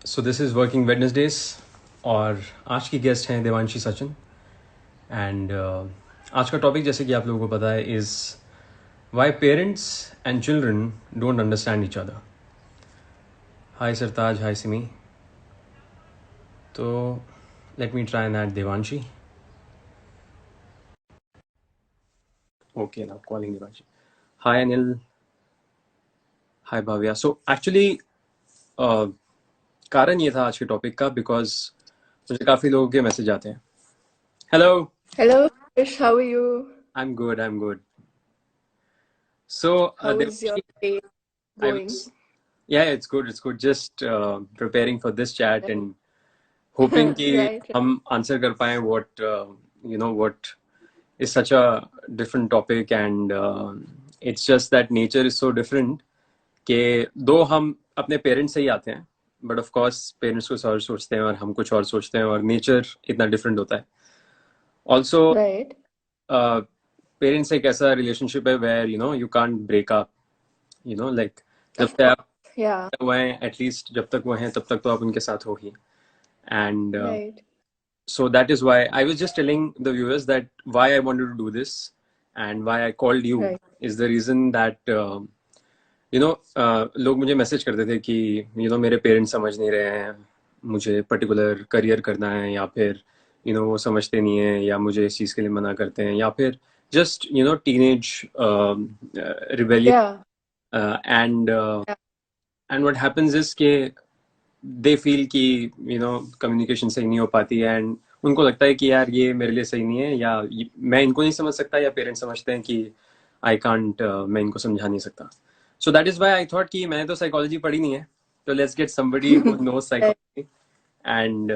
So this is working Wednesday's और आज की गेस्ट हैं देवांशी सचिन एंड आज का टॉपिक जैसे कि आप लोगों को पता है is why parents and children don't understand each other. Hi Sartaj, hi Simi. तो let me try that Devanshi. Okay, now calling Devanshi. Hi Anil, hi Bhavya. So actually कारण ये था आज के टॉपिक का बिकॉज मुझे काफ़ी लोगों के मैसेज आते हैं. Hello. Hello, Krish. How are you? I am good, I am good. So How is your Devanshi, day I going? was, yeah, it's good. It's good. Just preparing for this chat and hoping कि Right. हम answer कर पाएं what is such a different topic and it's just that nature is so different कि दो हम अपने parents से ही आते हैं but of course पेरेंट्स कुछ और सोचते हैं और हम कुछ और सोचते हैं और नेचर इतना डिफरेंट होता है. Also Right. पेरेंट्स एक ऐसा रिलेशनशिप है where you can't break up, like जब Of से course. आप Yeah. वो हैं एटलीस्ट जब तक वो हैं तब तक तो आप उनके साथ हो ही. And Right. so that is why I was just telling the viewers that why I wanted to do this and why I called you Right. is the reason that लोग मुझे मैसेज करते थे कि मेरे पेरेंट्स समझ नहीं रहे हैं, मुझे पर्टिकुलर करियर करना है या फिर वो समझते नहीं है या मुझे इस चीज़ के लिए मना करते हैं या फिर just teenage rebellion. Yeah. And Yeah. And what happens is के दे फील कि कम्युनिकेशन सही नहीं हो पाती है एंड उनको लगता है कि यार ये मेरे लिए सही नहीं है या मैं इनको नहीं समझ सकता या पेरेंट्स समझते हैं कि आई कांट, मैं इनको समझा नहीं सकता. So that is why I thought कि मैंने तो साइकोलॉजी पढ़ी नहीं है, तो let's get somebody who knows Right. Psychology and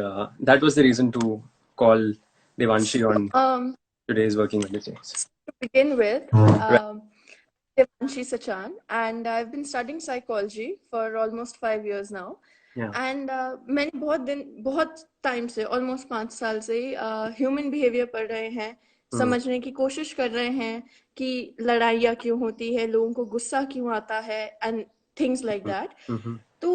that was the reason to call Devanshi So, on today's working with the to begin with, right. Devanshi Sachan, and I've been studying psychology for almost 5 years now. या. And मैंने बहुत time से almost 5 साल से human behaviour पढ़ रहे हैं, समझने की कोशिश कर रहे हैं कि लड़ाइयाँ क्यों होती है, लोगों को गुस्सा क्यों आता है, एंड थिंग्स लाइक दैट. तो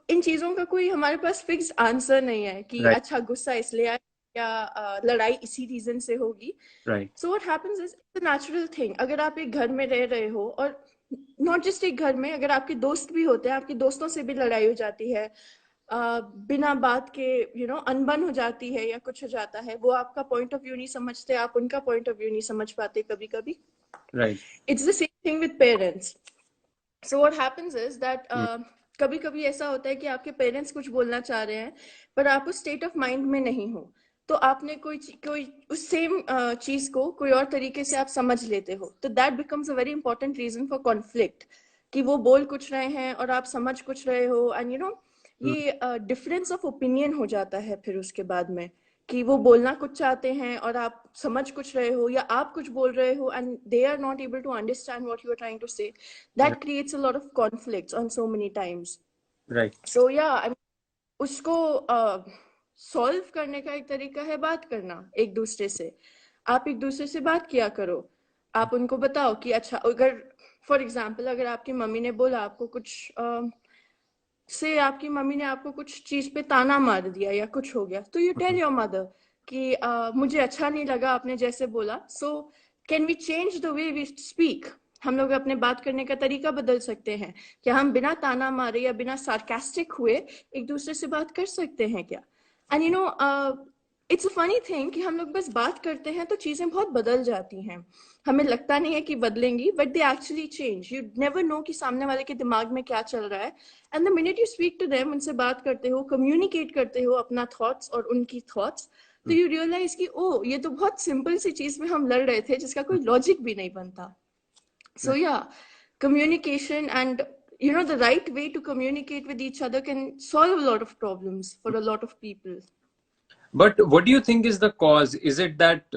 इन चीजों का कोई हमारे पास फिक्स आंसर नहीं है कि राइट. अच्छा गुस्सा इसलिए आया या लड़ाई इसी रीजन से होगी. Right. So what happens is it's a natural thing. अगर आप एक घर में रह रहे हो और नॉट जस्ट एक घर में, अगर आपके दोस्त भी होते हैं, आपके दोस्तों से भी लड़ाई हो जाती है, बिना बात के अनबन हो जाती है या कुछ हो जाता है, वो आपका पॉइंट ऑफ व्यू नहीं समझते, आप उनका पॉइंट ऑफ व्यू नहीं समझ पाते कभी कभी. Right. It's the same thing with parents. So what happens is that कभी कभी ऐसा होता है कि आपके पेरेंट्स कुछ बोलना चाह रहे हैं पर आप उस स्टेट ऑफ माइंड में नहीं हो, तो आपने कोई उस सेम चीज को कोई और तरीके से आप समझ लेते हो, तो that becomes a very important reason for conflict कि वो बोल कुछ रहे हैं और आप समझ कुछ रहे हो. एंड ये डिफरेंस ऑफ ओपिनियन हो जाता है फिर उसके बाद में कि वो बोलना कुछ चाहते हैं और आप समझ कुछ रहे हो, या आप कुछ बोल रहे हो and they are not able to understand what you are trying to say. That creates a lot of conflicts on so many times. Right. So yeah, I mean, उसको सॉल्व करने का एक तरीका है बात करना एक दूसरे से. आप एक दूसरे से बात किया करो, आप उनको बताओ कि अच्छा, अगर फॉर एग्जाम्पल अगर आपकी मम्मी ने बोला आपको कुछ से आपकी मम्मी ने आपको कुछ चीज पे ताना मार दिया या कुछ हो गया, तो यू टेल योर मदर कि मुझे अच्छा नहीं लगा आपने जैसे बोला, so can we change the way we speak. हम लोग अपने बात करने का तरीका बदल सकते हैं क्या? हम बिना ताना मारे या बिना सार्कास्टिक हुए एक दूसरे से बात कर सकते हैं क्या? And it's a funny thing कि हम लोग बस बात करते हैं तो चीजें बहुत बदल जाती हैं. हमें लगता नहीं है कि बदलेंगी, but they actually change. You never know कि सामने वाले के दिमाग में क्या चल रहा है. And the minute you speak to them, उनसे बात करते हो, कम्युनिकेट करते हो अपना थॉट्स और उनकी थॉट्स, तो यू रियलाइज कि ओ, ये तो बहुत सिंपल सी चीज में हम लड़ रहे थे जिसका कोई लॉजिक भी नहीं बनता. सो या, communication and the right way to communicate with each other can solve a lot of problems for a lot of people. But what do you think is the cause? Is it that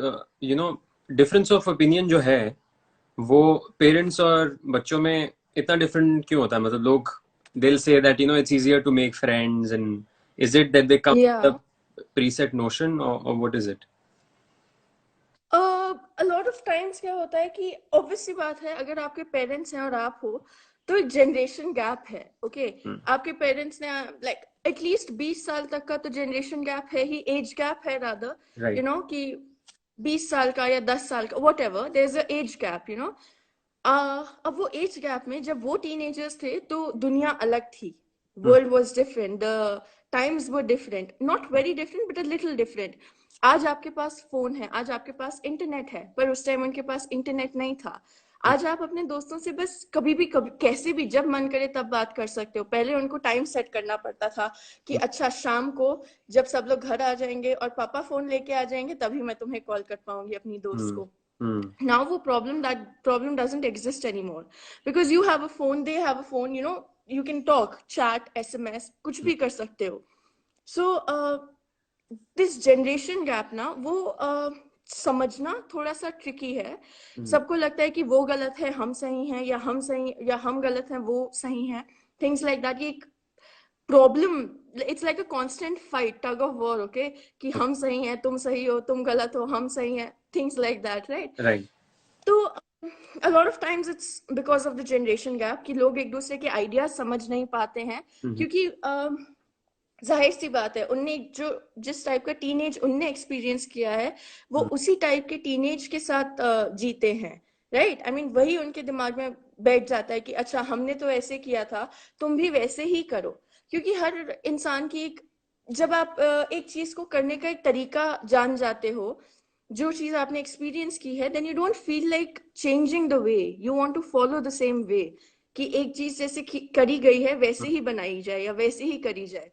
difference of opinion जो है वो parents और बच्चों में इतना different क्यों होता है? मतलब लोग they'll say that it's easier to make friends, and is it that they come with Yeah. a preset notion, or what is it? A lot of times क्या होता है कि ऑब्वियसली बात है, अगर आपके पेरेंट्स हैं और आप हो, तो एक जनरेशन गैप है, ओके। हम्म, आपके पेरेंट्स ने लाइक एटलीस्ट 20 साल तक का तो जनरेशन गैप है ही, एज गैप है रादर, राइट। कि 20 साल का या 10 साल का, whatever, there is a age gap, अब वो एज गैप में जब वो टीनेजर्स थे तो दुनिया अलग थी, world was different, the times were different, not very different but a little different. आज आपके पास फोन है, आज आपके पास इंटरनेट है, पर उस टाइम उनके पास इंटरनेट नहीं था। आज आप अपने दोस्तों से बस कभी भी कभी कैसे भी जब मन करे तब बात कर सकते हो। पहले उनको टाइम सेट करना पड़ता था कि अच्छा शाम को जब सब लोग घर आ जाएंगे और पापा फोन लेके आ जाएंगे तभी मैं तुम्हें कॉल कर पाऊंगी अपनी दोस्त हम्म, को। हम्म, Now वो problem doesn't exist anymore because you have a phone, they have a phone, you can talk, chat, SMS, कुछ भी कर सकते हो। So this generation gap ना वो समझना थोड़ा सा ट्रिकी है। हम्म, सबको लगता है कि वो गलत है हम सही हैं, या हम सही या हम गलत हैं वो सही हैं, थिंग्स लाइक दैट। ये problem, it's like a constant fight, tug of war, okay, कि हम सही हैं तुम सही हो, तुम गलत हो हम सही हैं, things like that, right. Right. तो a lot of times it's because of the generation gap कि लोग एक दूसरे के आइडियाज समझ नहीं पाते हैं, हम्म, क्योंकि जाहिर सी बात है उनने जो जिस टाइप का टीनेज उनने एक्सपीरियंस किया है वो हम्म, उसी टाइप के टीनेज के साथ जीते हैं, राइट। आई मीन वही उनके दिमाग में बैठ जाता है कि अच्छा हमने तो ऐसे किया था, तुम भी वैसे ही करो। क्योंकि हर इंसान की एक, जब आप एक चीज को करने का एक तरीका जान जाते हो, जो चीज आपने एक्सपीरियंस की है, then you don't feel like changing the way, you want to follow the same way, कि एक चीज जैसे करी गई है वैसे ही बनाई जाए या वैसे ही करी जाए।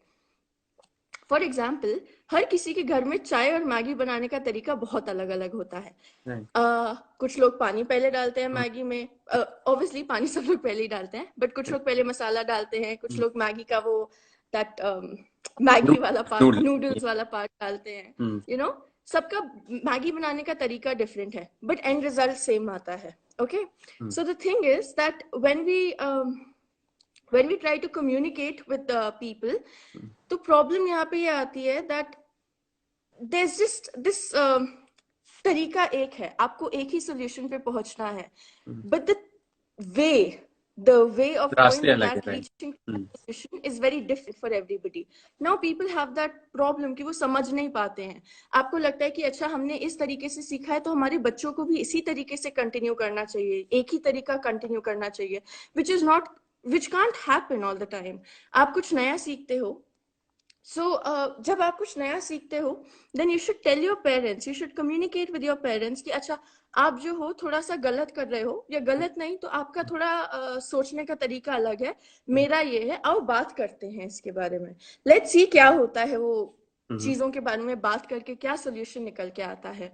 फॉर एग्जाम्पल, हर किसी के घर में चाय और मैगी बनाने का तरीका बहुत अलग अलग होता है। राइट। कुछ लोग पानी पहले डालते हैं मैगी में, ऑब्वियसली पानी सब लोग पहले ही डालते हैं, बट कुछ लोग पहले मसाला डालते हैं, कुछ लोग मैगी का वो दैट मैगी वाला पार्ट, नूडल। नूडल्स वाला पार्ट डालते हैं, हम्म, यू नो सबका मैगी बनाने का तरीका डिफरेंट है, बट एंड रिजल्ट सेम आता है, okay. Hmm, so the thing is that when we try to communicate with the people, तो प्रॉब्लम यहाँ पे ये आती है दैट there's just this तरीका एक है, आपको एक ही सोल्यूशन पे पहुंचना है, हम्म, but way the way of going रास्ते to अलग है, that right. reaching to that hmm, solution is very different for everybody. Now people have that problem कि वो समझ नहीं पाते हैं। आपको लगता है कि अच्छा हमने इस तरीके से सीखा है तो हमारे बच्चों को भी इसी तरीके से कंटिन्यू करना चाहिए, एक ही तरीका कंटिन्यू करना चाहिए, which can't happen all the time. आप कुछ नया सीखते हो, जब आप कुछ नया सीखते हो, then you should tell your parents, you should communicate with your parents कि अच्छा आप जो हो थोड़ा सा गलत कर रहे हो, या गलत नहीं तो आपका थोड़ा सोचने का तरीका अलग है, मेरा ये है, आओ बात करते हैं इसके बारे में, लेट्स सी क्या होता है, वो हम्म, चीजों के बारे में बात करके क्या सोल्यूशन निकल के आता है।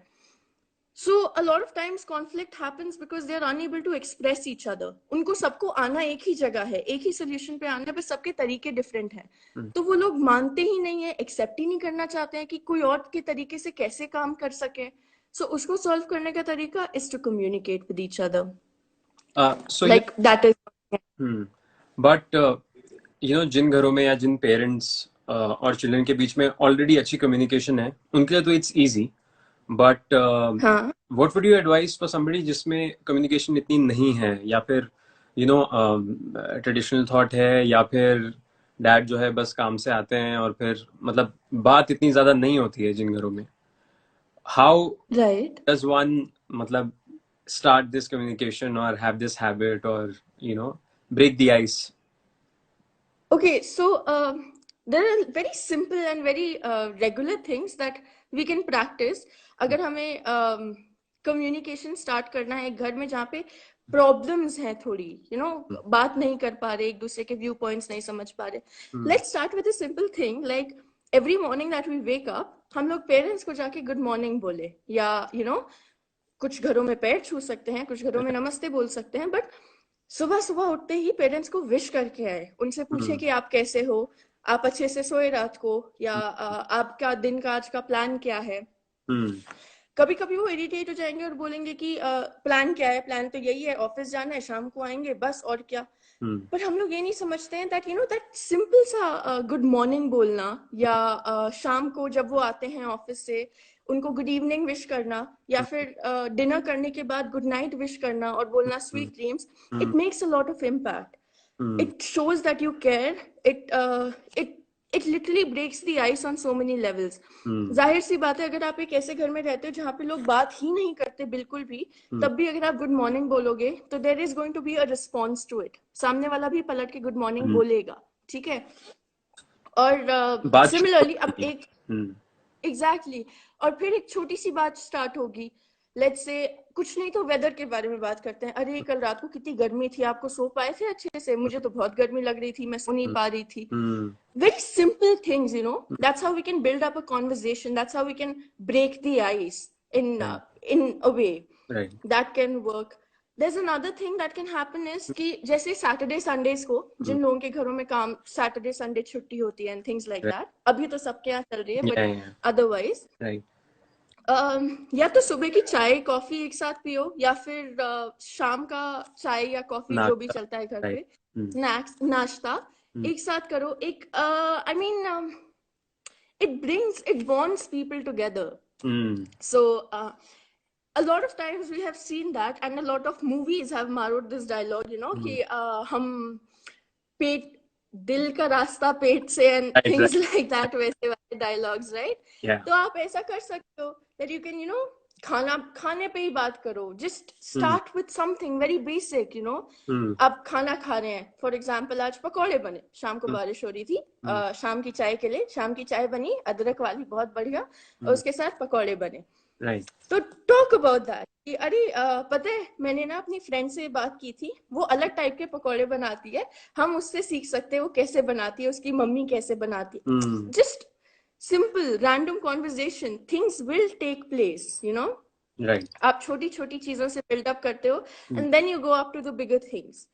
So a lot of times conflict happens because they are unable to express each other. उनको सबको आना एक ही जगह है, एक ही सोल्यूशन पे आना है, पर सबके तरीके डिफरेंट हैं। हम्म, तो वो लोग मानते ही नहीं है, एक्सेप्ट ही नहीं करना चाहते हैं कि कोई और के तरीके से कैसे काम कर सके। So उसको सॉल्व करने का तरीका is to communicate with each other. So Like that is. But जिन घरों में या जिन पेरेंट्स और चिल्ड्रन के बीच में ऑलरेडी अच्छी कम्युनिकेशन है उनके लिए तो इट्स इजी, बट हाँ, what would you advice for somebody जिसमें कम्युनिकेशन इतनी नहीं है, या फिर ट्रेडिशनल थॉट है, या फिर डैड जो है बस काम से आते हैं और फिर मतलब बात इतनी ज्यादा नहीं होती है जिन घरों में, हाउ right. डज वन मतलब start this communication or have this habit or break the ice? Okay, so there are very simple and very regular things that we can practice. अगर हमें communication start करना है एक घर में जहाँ पे problems हैं थोड़ी, बात नहीं कर पा रहे, एक दूसरे के व्यू पॉइंट्स नहीं समझ पा रहे, let's start with a simple thing like every morning that we wake up, हम लोग पेरेंट्स को जाके गुड मॉर्निंग बोले, या कुछ घरों में पैर छू सकते हैं, कुछ घरों में नमस्ते बोल सकते हैं, बट सुबह सुबह उठते ही पेरेंट्स को विश करके आए, उनसे पूछे कि आप कैसे हो, आप अच्छे से सोए रात को, या आपका दिन का आज का प्लान क्या है। कभी कभी वो इरिटेट हो जाएंगे और बोलेंगे कि प्लान क्या है, प्लान तो यही है, ऑफिस जाना है, शाम को आएंगे, बस और क्या। पर हम लोग ये नहीं समझते हैं दैट दैट सिंपल सा गुड मॉर्निंग बोलना, या शाम को जब वो आते हैं ऑफिस से उनको गुड इवनिंग विश करना, या फिर डिनर करने के बाद गुड नाइट विश करना और बोलना sweet dreams, it makes a lot of impact. Hmm it shows that you care. It literally breaks the ice on so many levels. हम्म जाहिर सी बात है, अगर आप एक ऐसे घर में रहते हो जहाँ पे लोग बात ही नहीं करते बिल्कुल भी, हम्म तब भी अगर आप गुड मॉर्निंग बोलोगे तो there is going to be a response to it, सामने वाला भी पलट के गुड मॉर्निंग हम्म, बोलेगा, ठीक है। और बात शुरू सिमिलरली अब होती है। एक एग्जैक्टली और फिर एक छोटी सी बात स्टार्ट होगी, लेट्स से कुछ नहीं तो वेदर के बारे में बात करते हैं। अरे कल रात को कितनी गर्मी थी, आपको सो पाए थे अच्छे से? मुझे तो बहुत गर्मी लग रही थी, मैं सो नहीं हम्म पा रही थी। हम्म Very simple things, you know. That's how we can build up a conversation. That's how we can break the ice right in a way right that can work. There's another thing that can happen is कि जैसे Saturday Sundays को जिन लोगों के घरों में काम Saturday Sunday छुट्टी होती है and things like right that, अभी तो सबके यहाँ चल रही है, या but otherwise राइट या तो सुबह की चाय कॉफी एक साथ पियो, या फिर शाम का चाय या कॉफी जो भी नाश्ता चलता है घर राइट पे, स्नैक्स नाश्ता एक साथ करो। एक I mean it bonds people together. Hmm So a lot of times we have seen that, and a lot of movies have borrowed this dialogue, you know, कि हम पेट दिल का रास्ता पेट से and right things right like that, वैसे वाले dialogues, right? या तो आप ऐसा कर सकते हो that you can, you know, खाने पे ही बात करो, just start with something very basic, you know. आप खाना खा रहे हैं, फॉर एग्जाम्पल आज पकौड़े बने, शाम को बारिश हो रही थी, शाम की चाय के लिए शाम की चाय बनी अदरक वाली बहुत बढ़िया, और उसके साथ पकौड़े बने। राइट तो टॉक अबाउट दैट कि अरे पता है मैंने ना अपनी फ्रेंड से बात की थी, वो अलग टाइप के पकौड़े बनाती है, हम उससे सीख सकते हैं वो कैसे बनाती है, उसकी मम्मी कैसे बनाती है। Just simple random conversation, things will take place, you know. Right आप छोटी छोटी चीजों से बिल्डअप करते हो and then you go up to the bigger things.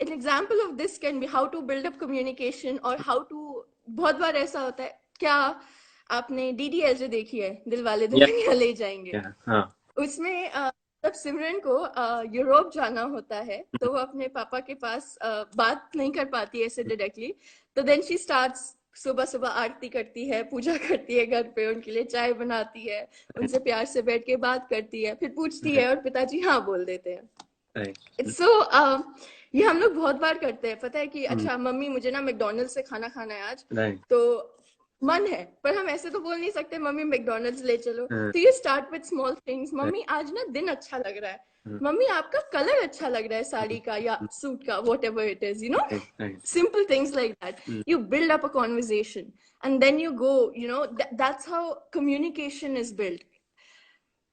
an example of this can be how to build up communication or how to, बहुत बार ऐसा होता है, क्या आपने डीडीएलजे देखी है, दिल वाले दुल्हनिया ले जाएंगे? हाँ उसमें जब सिमरन को यूरोप जाना होता है तो वो अपने पापा के पास बात नहीं कर पाती ऐसे डायरेक्टली, तो देन शी स्टार्ट्स सुबह सुबह आरती करती है, पूजा करती है, घर पे उनके लिए चाय बनाती है, उनसे प्यार से बैठ के बात करती है, फिर पूछती है और पिताजी हाँ बोल देते हैं। सो ये हम लोग बहुत बार करते हैं, पता है कि अच्छा मम्मी मुझे ना मैकडॉनल्ड्स से खाना खाना है आज, तो मन है, पर हम ऐसे तो बोल नहीं सकते मम्मी मैकडॉनल्ड्स ले चलो। तो you start with small things, mummy आज ना दिन अच्छा लग रहा है, मम्मी आपका कलर अच्छा लग रहा है साड़ी का या सूट का, whatever it is, you know, simple things like that. You build up a conversation and then you go, you know, that's how communication is build.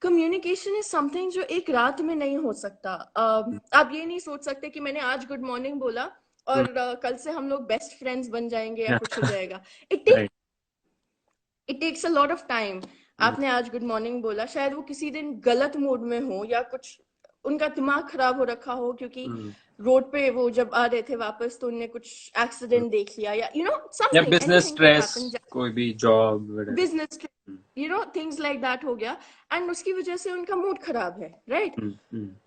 Communication is something जो एक रात में नहीं हो सकता। आप ये नहीं सोच सकते कि मैंने आज गुड मॉर्निंग बोला और कल से हम लोग बेस्ट फ्रेंड्स बन जाएंगे या कुछ हो जाएगा। It takes a lot of time. आपने आज गुड मॉर्निंग बोला, शायद वो किसी दिन गलत मूड में हो या कुछ उनका दिमाग खराब हो रखा हो, क्योंकि रोड पे वो जब आ रहे थे वापस तो उनने कुछ एक्सीडेंट देख लिया या you know something, business stress, कोई भी job, business, you know things like that हो गया एंड उसकी वजह से उनका मूड खराब है, राइट?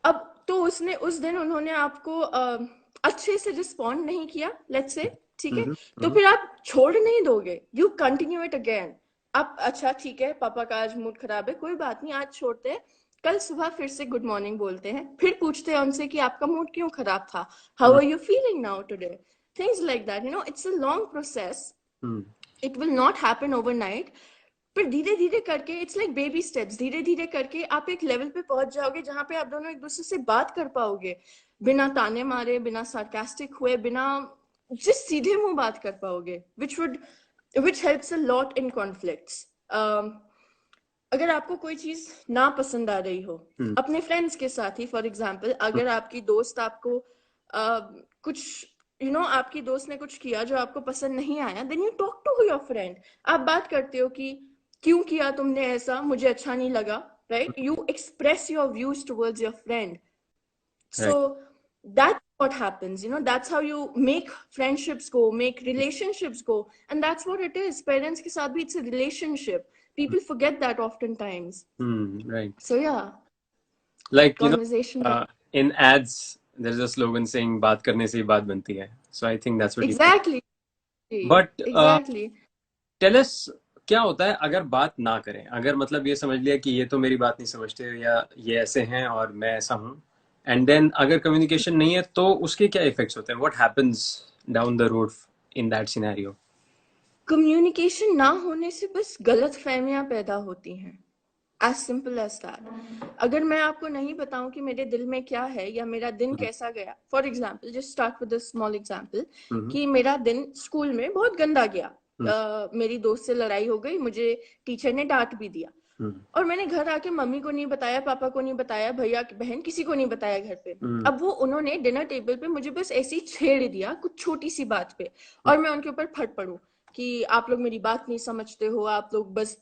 अब तो उसने उस दिन उन्होंने आपको अच्छे से रिस्पॉन्ड नहीं किया, लेट्स से, ठीक है, तो फिर आप छोड़ नहीं दोगे, यू कंटिन्यू इट अगेन। आप अच्छा ठीक है पापा का आज मूड खराब है, कोई बात नहीं आज छोड़ते हैं, कल सुबह फिर से गुड मॉर्निंग बोलते हैं, फिर पूछते हैं उनसे कि आपका मूड क्यों खराब था, how are you feeling now today, things like that, you know, it's a long process, it will not happen overnight, पर धीरे धीरे करके, इट्स लाइक बेबी स्टेप्स, धीरे धीरे करके आप एक लेवल पे पहुंच जाओगे जहां पे आप दोनों एक दूसरे से बात कर पाओगे, बिना ताने मारे, बिना सार्कास्टिक हुए, बिना जिस सीधे मुंह बात कर पाओगे, which helps a lot in conflicts. अगर आपको कोई चीज ना पसंद आ रही हो अपने फ्रेंड्स के साथ ही, फॉर एग्जाम्पल अगर आपकी दोस्त आपको कुछ यू नो आपकी दोस्त ने कुछ किया जो आपको पसंद नहीं आया, then you talk to your friend, आप बात करते हो कि क्यों किया तुमने ऐसा, मुझे अच्छा नहीं लगा, right? You express your views towards your friend, so that's what happens, you know, that's how you make friendships go, make relationships go, and that's what it is, parents ke sath bhi it's a relationship, people forget that oftentimes. Right. So yeah, like conversation, in ads there's a slogan saying बात करने से ही बात बनती है, so I think that's what exactly but exactly tell us क्या होता है अगर बात ना करें, अगर मतलब ये समझ लिया कि ये तो मेरी बात नहीं समझते या ये ऐसे हैं और मैं ऐसा हूँ, एंड देन अगर कम्युनिकेशन नहीं है तो उसके क्या इफेक्ट्स होते हैं, what happens down the road in that scenario? Communication ना होने से बस गलत फहमियां पैदा होती हैं, एज सिंपल एज दैट। अगर मैं आपको नहीं बताऊं कि मेरे दिल में क्या है या मेरा दिन कैसा गया, for example just start with a small example, कि मेरा दिन स्कूल में बहुत गंदा गया, मेरी दोस्त से लड़ाई हो गई, मुझे टीचर ने डांट भी दिया, और मैंने घर आके मम्मी को नहीं बताया, पापा को नहीं बताया, भैया बहन किसी को नहीं बताया घर पे। अब वो उन्होंने डिनर टेबल पे मुझे बस ऐसे ही छेड़ दिया कुछ छोटी सी बात पे, और मैं उनके ऊपर फट पड़ूं कि आप लोग मेरी बात नहीं समझते हो, आप लोग बस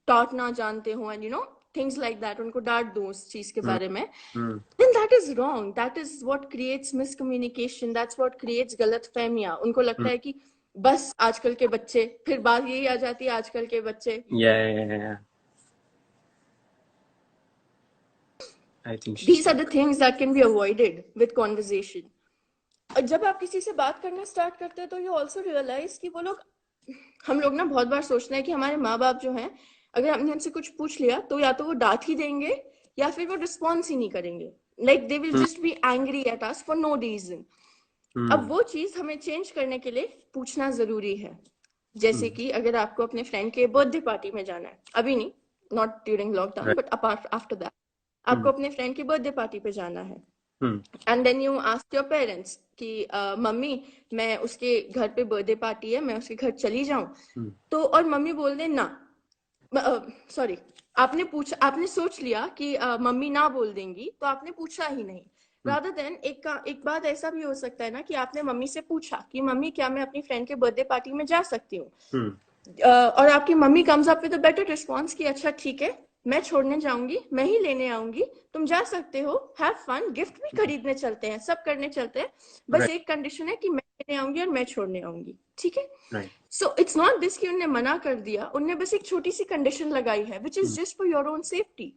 डांटना जानते हो, एंड थिंग्स लाइक दैट, उनको डांट दूं उस चीज के बारे में, then that is wrong. That is what creates miscommunication. That's what creates गलत फहमियां। उनको लगता है कि बस आजकल के बच्चे, फिर बात यही आ जाती है आजकल के बच्चे। Yeah, I think These are the things that can be avoided with conversation. और जब आप किसी से बात करना स्टार्ट करते हैं तो you also realize कि वो लोग, हम लोग ना बहुत बार सोचते हैं कि हमारे माँ बाप जो हैं, अगर हमने उनसे कुछ पूछ लिया तो या तो वो डांट ही देंगे या फिर वो रिस्पॉन्स ही नहीं करेंगे, like they will just be angry at us for no reason. अब वो चीज हमें चेंज करने के लिए पूछना जरूरी है। जैसे कि अगर आपको अपने फ्रेंड के बर्थडे पार्टी में जाना है, अभी नहीं, not during lockdown but apart after that, आपको अपने फ्रेंड की बर्थडे पार्टी पे जाना है, and then you ask your parents कि मम्मी मैं उसके घर पे बर्थडे पार्टी है, मैं उसके घर चली जाऊं, तो और मम्मी बोल दे ना, सॉरी, आपने सोच लिया कि मम्मी ना बोल देंगी तो आपने पूछा ही नहीं, रादर देन एक बात ऐसा भी हो सकता है ना कि आपने मम्मी से पूछा कि मम्मी क्या मैं अपनी फ्रेंड के बर्थडे पार्टी में जा सकती हूँ, और आपकी mummy comes up with a better response कि अच्छा ठीक है, मैं छोड़ने जाऊंगी, मैं ही लेने आऊंगी, तुम जा सकते हो, हैव फन, गिफ्ट भी खरीदने चलते हैं, सब करने चलते हैं, बस right, एक कंडीशन है कि मैं लेने आऊंगी और मैं छोड़ने आऊंगी, ठीक है। right, so it's not this कि उन्होंने मना कर दिया, उन्होंने बस एक छोटी सी कंडीशन लगाई है which is just for your own safety,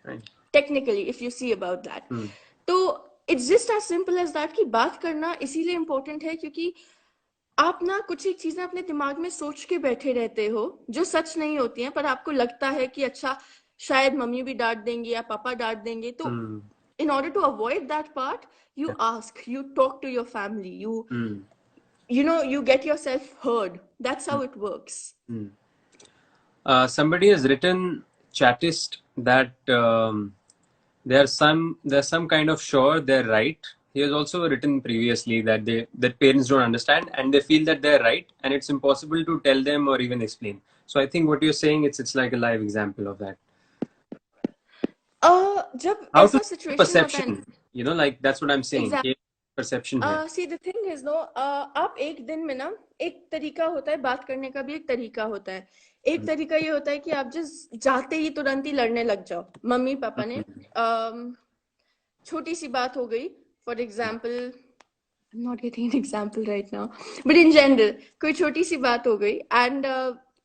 right. Technically if you see about that. तो it's just as simple as that कि बात करना इसीलिए इंपॉर्टेंट है क्योंकि आप ना कुछ एक चीजें अपने दिमाग में सोच के बैठे रहते हो जो सच नहीं होती हैं, पर आपको लगता है कि अच्छा शायद मम्मी भी डांट देंगे या पापा डांट देंगे, तो in order to avoid that part, you ask, you talk to your family, you get yourself heard. That's how it works. Somebody has written, Chatist, that there's some kind of sure they're right. He has also written previously that parents don't understand and they feel that they're right and it's impossible to tell them or even explain. So I think what you're saying, it's like a live example of that. जब How to ऐसा situation होता है, perception, like that's what I'm saying. Exact, Perception है. See the thing is no, आप एक दिन में ना, एक तरीका होता है बात करने का भी, एक तरीका होता है, एक तरीका ये होता है कि आप जिस जाते ही तुरंत ही लड़ने लग जाओ। मम्मी पापा ने छोटी सी बात हो गई, for example, I'm not getting an example right now, but in general कोई छोटी सी बात हो गई एंड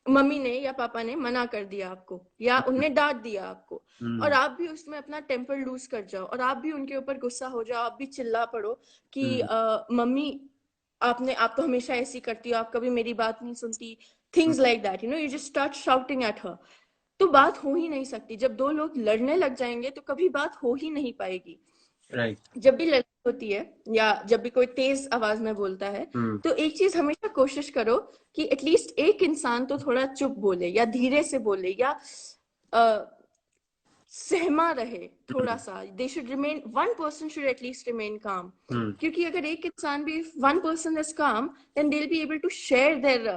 मम्मी ने या पापा ने मना कर दिया आपको या उनने डांट दिया आपको, और आप भी उसमें अपना टेम्पर लूज कर जाओ और आप भी उनके ऊपर गुस्सा हो जाओ, आप भी चिल्ला पड़ो कि मम्मी आप तो हमेशा ऐसी करती हो, आप कभी मेरी बात नहीं सुनती, things like that, you just start shouting at her. तो बात हो ही नहीं सकती, जब दो लोग लड़ने लग जाएंगे तो कभी बात हो ही नहीं पाएगी। Right. जब भी लड़ाई होती है या जब भी कोई तेज आवाज में बोलता है, तो एक चीज हमेशा कोशिश करो कि एटलीस्ट एक इंसान तो थोड़ा चुप बोले या धीरे से बोले या सहमा रहे थोड़ा सा। They should remain, one person should at least remain calm, क्योंकि अगर एक इंसान भी, one person is calm, then they will be able to share their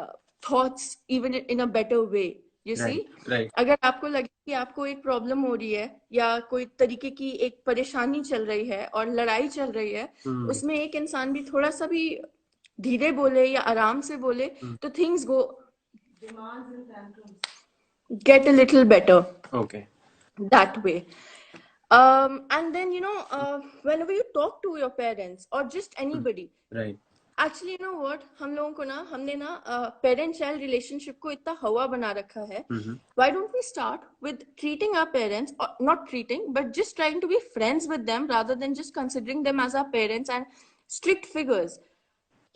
thoughts even in a better way, you see. अगर आपको लगे कि आपको एक प्रॉब्लम हो रही है या कोई तरीके की एक परेशानी चल रही है और लड़ाई चल रही है, उसमें एक इंसान भी थोड़ा सा भी धीरे बोले या आराम से बोले, तो things go get a little better, Okay. that way. And then whenever you talk to your parents or just anybody, Right. Actually know what, हम लोगों को ना, हमने ना पेरेंट चाइल्ड रिलेशनशिप को इतना हवा बना रखा है। Why don't we start with treating our parents, not treating but just trying to be friends with them rather than just considering them as our parents and strict figures.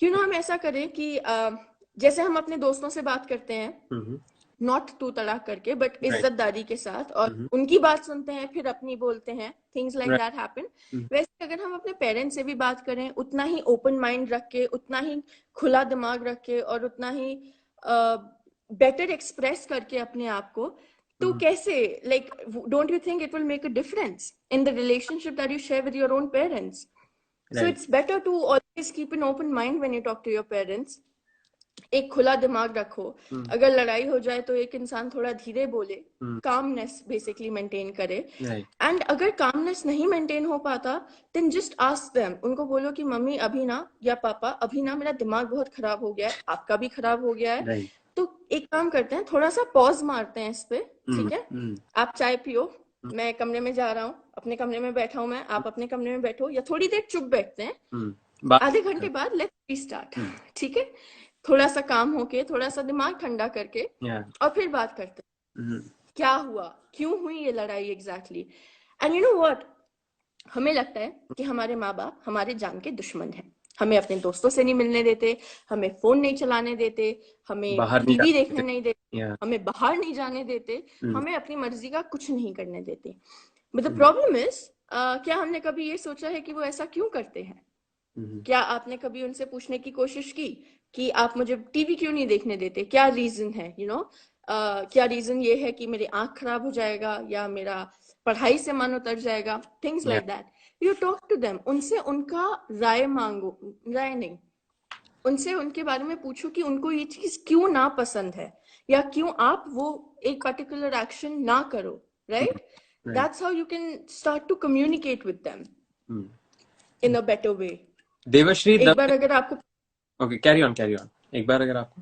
हम ऐसा करें कि जैसे हम अपने दोस्तों से बात करते हैं, नॉट तू तड़ाक करके, बट राइट। इज्जतदारी के साथ, और उनकी बात सुनते हैं फिर अपनी बोलते हैं, things like right. That happen. वैसे अगर हम अपने पेरेंट्स से भी बात करें, उतना ही ओपन माइंड रख के, उतना ही खुला दिमाग रख के, और उतना ही बेटर एक्सप्रेस करके अपने आप को, तो कैसे, like, don't you think it will make a difference in the relationship that you share with your own parents? So right. It's better to always keep an open mind when you talk to your parents. एक खुला दिमाग रखो। अगर लड़ाई हो जाए तो एक इंसान थोड़ा धीरे बोले, कामनेस बेसिकली मेंटेन करे। राइट। एंड अगर कामनेस नहीं मेंटेन हो पाता, देन जस्ट आस्क देम, उनको बोलो कि मम्मी अभी ना, या पापा अभी ना, मेरा दिमाग बहुत खराब हो गया है, आपका भी खराब हो गया है, राइट। तो एक काम करते हैं, थोड़ा सा पॉज मारते हैं इस पे, ठीक है? आप चाय पियो, मैं कमरे में जा रहा हूँ, अपने कमरे में बैठा हूँ मैं, आप अपने कमरे में बैठो, या थोड़ी देर चुप बैठते हैं, आधे घंटे बाद लेट्स रीस्टार्ट, ठीक है? थोड़ा सा काम होके, थोड़ा सा दिमाग ठंडा करके, और फिर बात करते हैं क्या हुआ, क्यों हुई ये लड़ाई exactly. And you know what, हमें लगता है कि हमारे माँ बाप हमारे जान के दुश्मन हैं, हमें अपने दोस्तों से नहीं मिलने देते, हमें फोन नहीं चलाने देते, हमें बाहर नहीं टीवी जाते देखने नहीं देते, या हमें बाहर नहीं जाने देते, हमें अपनी मर्जी का कुछ नहीं करने देते। बट द प्रॉब्लम इज, क्या हमने कभी ये सोचा है कि वो ऐसा क्यों करते हैं? क्या आपने कभी उनसे पूछने की कोशिश की कि आप मुझे टीवी क्यों नहीं देखने देते, क्या रीजन है, यू नो, क्या रीजन ये है कि मेरी आंख खराब हो जाएगा, या मेरा पढ़ाई से मन उतर जाएगा, things like that. You talk to them, उनसे उनका राय मांगो, राय नहीं, उनसे उनके बारे में पूछो कि उनको ये चीज क्यों ना पसंद है, या क्यों आप वो एक पर्टिकुलर एक्शन ना करो, right? That's how you can start to communicate with them in a better way. Devashree एक बार अगर आपको, okay, carry on carry on. एक बार अगर आपको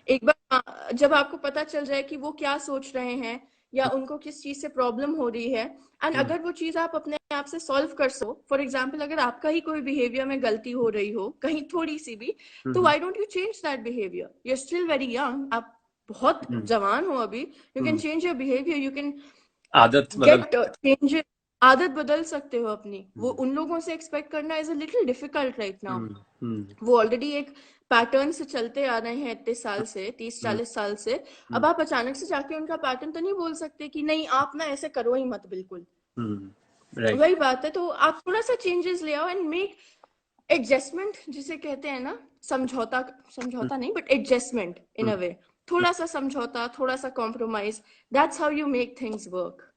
एक बार जब आपको पता चल जाए कि वो क्या सोच रहे हैं, या उनको किस चीज से प्रॉब्लम हो रही है, एंड अगर वो चीज आप अपने आप से सॉल्व कर सको, फॉर एग्जाम्पल अगर आपका ही कोई बिहेवियर में गलती हो रही हो कहीं थोड़ी सी भी, तो why don't you change that behaviour? You are still very young, आप बहुत जवान हो अभी, you can change your behaviour, you can आदत बदल गेट चेंज, आदत बदल सकते हो अपनी। वो उन लोगों से एक्सपेक्ट करना is a little difficult right now. वो ऑलरेडी एक पैटर्न से चलते आ रहे हैं इतने साल से, 30-40 साल से। अब आप अचानक से जाके उनका पैटर्न तो नहीं बोल सकते कि नहीं आप ना ऐसे करो ही मत बिल्कुल। राइट। वही बात है, तो आप थोड़ा सा चेंजेस ले आओ एंड मेक एडजस्टमेंट, जिसे कहते हैं ना, समझौता, समझौता नहीं बट एडजस्टमेंट इन अ वे, थोड़ा सा समझौता, थोड़ा सा compromise, that's how you make things work.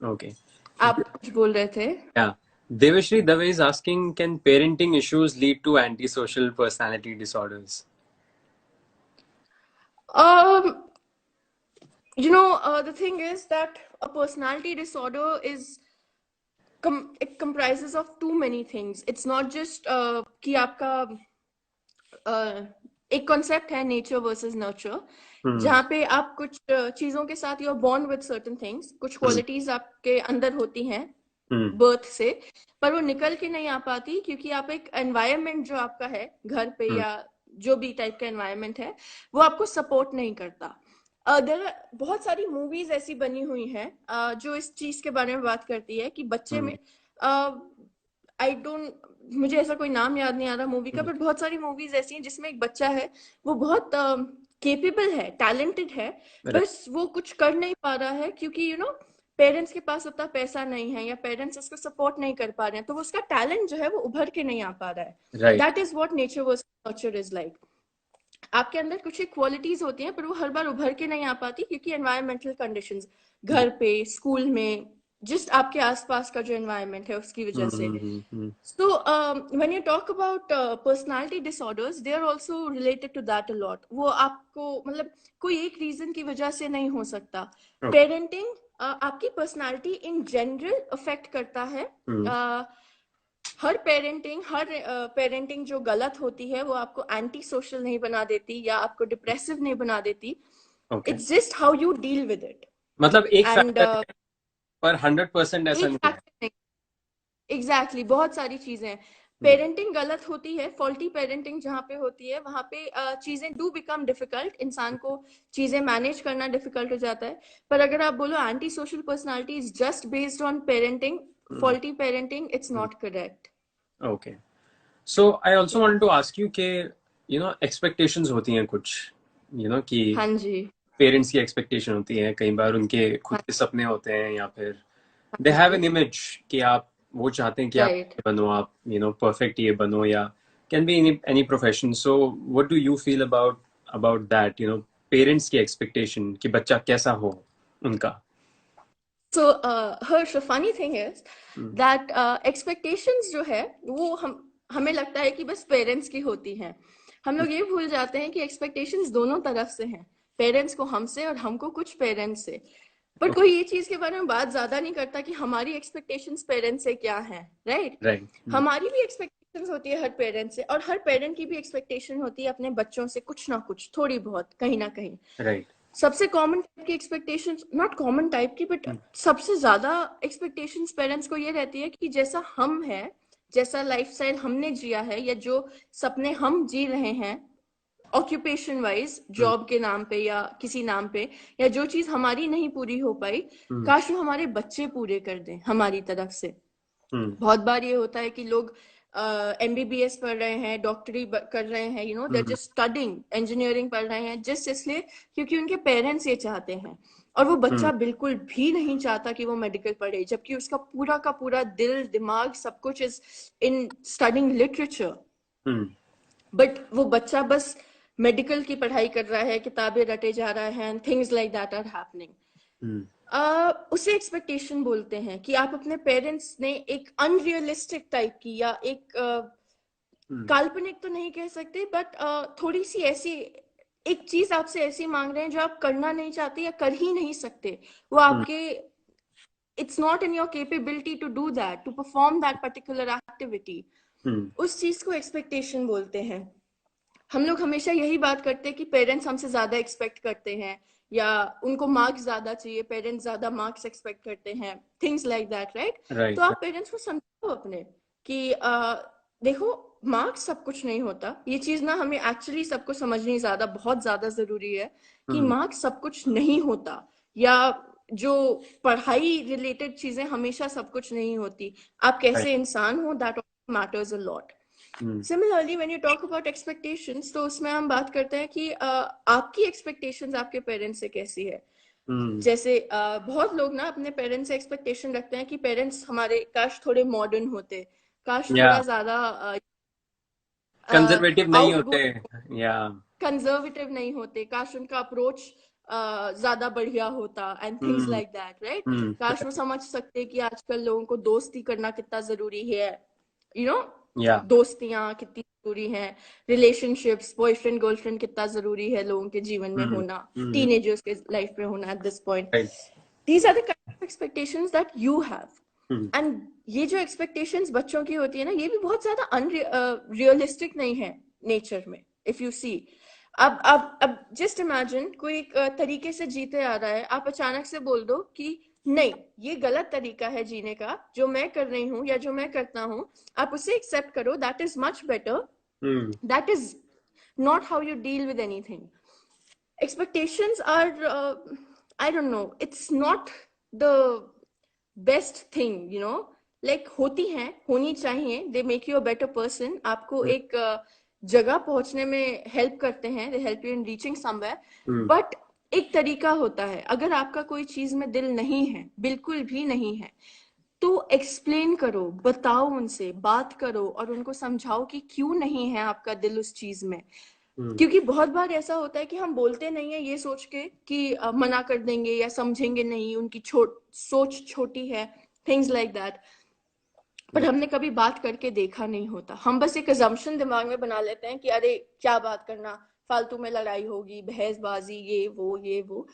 Okay. आप कुछ बोल रहे थे? Yeah. Devashri Dave is asking, can parenting issues lead to antisocial personality disorders? um the thing is that a personality disorder is it comprises of too many things. It's not just कि आपका एक concept है nature versus nurture, जहाँ पे आप कुछ चीजों के साथ you are born with certain things, कुछ क्वालिटीज आपके अंदर होती हैं बर्थ से, पर वो निकल के नहीं आ पाती क्योंकि आप एक एनवायरनमेंट जो आपका है घर पे या जो भी टाइप का एनवायरनमेंट है वो आपको सपोर्ट नहीं करता। बहुत सारी मूवीज ऐसी बनी हुई हैं जो इस चीज के बारे में बात करती है कि बच्चे में, आई डोंट, मुझे ऐसा कोई नाम याद नहीं आ रहा मूवी का, बट बहुत सारी मूवीज ऐसी हैं जिसमें एक बच्चा है, वो बहुत केपेबल है, टैलेंटेड है, बस वो कुछ कर नहीं पा रहा है क्योंकि पेरेंट्स के पास उतना पैसा नहीं है या पेरेंट्स उसको सपोर्ट नहीं कर पा रहे हैं, तो वो उसका टैलेंट जो है वो उभर के नहीं आ पा रहा है। That is what nature versus nurture is like. आपके अंदर कुछ एक क्वालिटीज होती हैं पर वो हर बार उभर के नहीं आ पाती क्योंकि एनवायरमेंटल कंडीशंस, घर पे, स्कूल में, जिस आपके आसपास का जो एनवायरनमेंट है उसकी वजह से। So when you talk about personality disorders, they are also related to that a lot. वो आपको मतलब कोई एक रीजन की वजह से नहीं हो सकता। पेरेंटिंग आपकी पर्सनालिटी इन जनरल अफेक्ट करता है। हर पेरेंटिंग जो गलत होती है वो आपको एंटी सोशल नहीं बना देती या आपको डिप्रेसिव नहीं बना देती। It's just how you deal with it. मतलब एक फैक्टर है पर 100% ऐसा नहीं है। एग्जैक्टली, बहुत सारी चीजें। पेरेंटिंग गलत होती है, फॉल्टी पेरेंटिंग जहाँ पे होती है वहां पे चीजें डू बिकम डिफिकल्ट, इंसान को चीजें मैनेज करना डिफिकल्ट हो जाता है। पर अगर आप बोलो anti social personality is just based on parenting, faulty parenting, it's not correct. Okay, so I also want to ask you कि एक्सपेक्टेशंस होती हैं कुछ कि हाँ जी, पेरेंट्स की एक्सपेक्टेशन होती है, कई बार उनके खुद हाँ के सपने होते हैं, या फिर दे हैव जी, एन इमेज कि आप, वो चाहते हैं कि आप राइट। ये बनो, आप परफेक्ट ये बनो, या can be any profession. So what do you feel about about that, parents की एक्सपेक्टेशन कि बच्चा कैसा हो उनका? So, Harsh, the funny thing is hmm. that expectations जो है वो हमें लगता है कि बस पेरेंट्स की होती हैं। हम लोग ये भूल जाते हैं कि एक्सपेक्टेशंस दोनों तरफ से हैं, पेरेंट्स को हमसे और हमको कुछ पेरेंट्स से। पर कोई ये चीज के बारे में बात ज्यादा नहीं करता कि हमारी एक्सपेक्टेशंस पेरेंट्स से क्या है, राइट? राइट. हमारी भी एक्सपेक्टेशंस होती है हर पेरेंट से, और हर पेरेंट की भी एक्सपेक्टेशन होती है अपने बच्चों से कुछ ना कुछ, थोड़ी बहुत, कहीं ना कहीं। राइट. सबसे कॉमन टाइप की एक्सपेक्टेशंस, नॉट कॉमन टाइप की, बट सबसे ज्यादा एक्सपेक्टेशंस पेरेंट्स को ये रहती है कि जैसा हम है, जैसा लाइफस्टाइल हमने जिया है, या जो सपने हम जी रहे हैं ऑक्यूपेशन वाइज, जॉब के नाम पे या किसी नाम पे, या जो चीज हमारी नहीं पूरी हो पाई, काश वो हमारे बच्चे पूरे कर दें हमारी तरफ से। बहुत बार ये होता है कि लोग एमबीबीएस पढ़ रहे हैं, डॉक्टरी कर रहे हैं, दे जस्ट स्टडिंग इंजीनियरिंग पढ़ रहे हैं जस्ट इसलिए क्योंकि उनके पेरेंट्स ये चाहते हैं, और वो बच्चा बिल्कुल भी नहीं चाहता कि वो मेडिकल पढ़े, जबकि उसका पूरा का पूरा दिल दिमाग सब कुछ is in studying literature. But वो बच्चा बस मेडिकल की पढ़ाई कर रहा है, किताबें रटे जा रहा है, and things like that are happening. उसे एक्सपेक्टेशन बोलते हैं कि आप अपने पेरेंट्स ने एक अनरियलिस्टिक टाइप की, या एक काल्पनिक तो नहीं कह सकते, बट थोड़ी सी ऐसी एक चीज आपसे ऐसी मांग रहे हैं जो आप करना नहीं चाहते या कर ही नहीं सकते। वो आपके, it's not in your capability to do that, to perform that particular activity. उस चीज को एक्सपेक्टेशन बोलते हैं। हम लोग हमेशा यही बात करते हैं कि पेरेंट्स हमसे ज्यादा एक्सपेक्ट करते हैं, या उनको मार्क्स ज्यादा चाहिए, पेरेंट्स ज्यादा मार्क्स एक्सपेक्ट करते हैं, थिंग्स लाइक दैट, राइट? तो आप पेरेंट्स को समझो अपने कि देखो, मार्क्स सब कुछ नहीं होता। ये चीज ना हमें एक्चुअली सबको समझनी ज्यादा, बहुत ज्यादा जरूरी है कि मार्क्स सब कुछ नहीं होता, या जो पढ़ाई रिलेटेड चीजें हमेशा सब कुछ नहीं होती। आप कैसे इंसान हो, that matters a lot. Similarly when you talk about expectations, तो उसमें हम बात करते हैं कि आपकी एक्सपेक्टेशंस आपके पेरेंट्स से कैसी है। जैसे बहुत लोग ना अपने पेरेंट्स से एक्सपेक्टेशन रखते हैं कि पेरेंट्स हमारे काश थोड़े मॉडर्न होते, काश थोड़ा ज्यादा कंजर्वेटिव नहीं होते, आउटगोइंग, या कंजर्वेटिव नहीं होते, काश उनका अप्रोच ज्यादा बढ़िया होता, and things like that, right? काश वो समझ सकते कि आजकल लोगों को दोस्ती करना कितना जरूरी है, दोस्तियां कितनी जरूरी हैं, रिलेशनशिप्स, बॉयफ्रेंड गर्लफ्रेंड कितना जरूरी है लोगों के जीवन में होना, टीनेजर्स के लाइफ में होना at this point. These are the kind of expectations that you have. And ये जो एक्सपेक्टेशंस बच्चों की होती है ना, ये भी बहुत ज्यादा अनरियलिस्टिक नहीं है नेचर में, इफ यू सी। अब जस्ट इमेजिन कोई एक तरीके से जीते आ रहा है, आप अचानक से बोल दो कि नहीं, ये गलत तरीका है जीने का, जो मैं कर रही हूँ या जो मैं करता हूँ, आप उसे एक्सेप्ट करो, that is much better, that is not how you deal with anything. Expectations are I don't know, it's not the best thing, like होती हैं, होनी चाहिए, they make you a better person, आपको एक जगह पहुंचने में हेल्प करते हैं, they help you in reaching somewhere, but एक तरीका होता है। अगर आपका कोई चीज में दिल नहीं है, बिल्कुल भी नहीं है, तो एक्सप्लेन करो, बताओ, उनसे बात करो और उनको समझाओ कि क्यों नहीं है आपका दिल उस चीज में। क्योंकि बहुत बार ऐसा होता है कि हम बोलते नहीं है ये सोच के कि मना कर देंगे या समझेंगे नहीं, उनकी सोच छोटी है, थिंग्स लाइक दैट, पर हमने कभी बात करके देखा नहीं होता। हम बस एक अजम्पशन दिमाग में बना लेते हैं कि अरे क्या बात करना, फालतू में लड़ाई होगी, बहसबाजी, ये वो।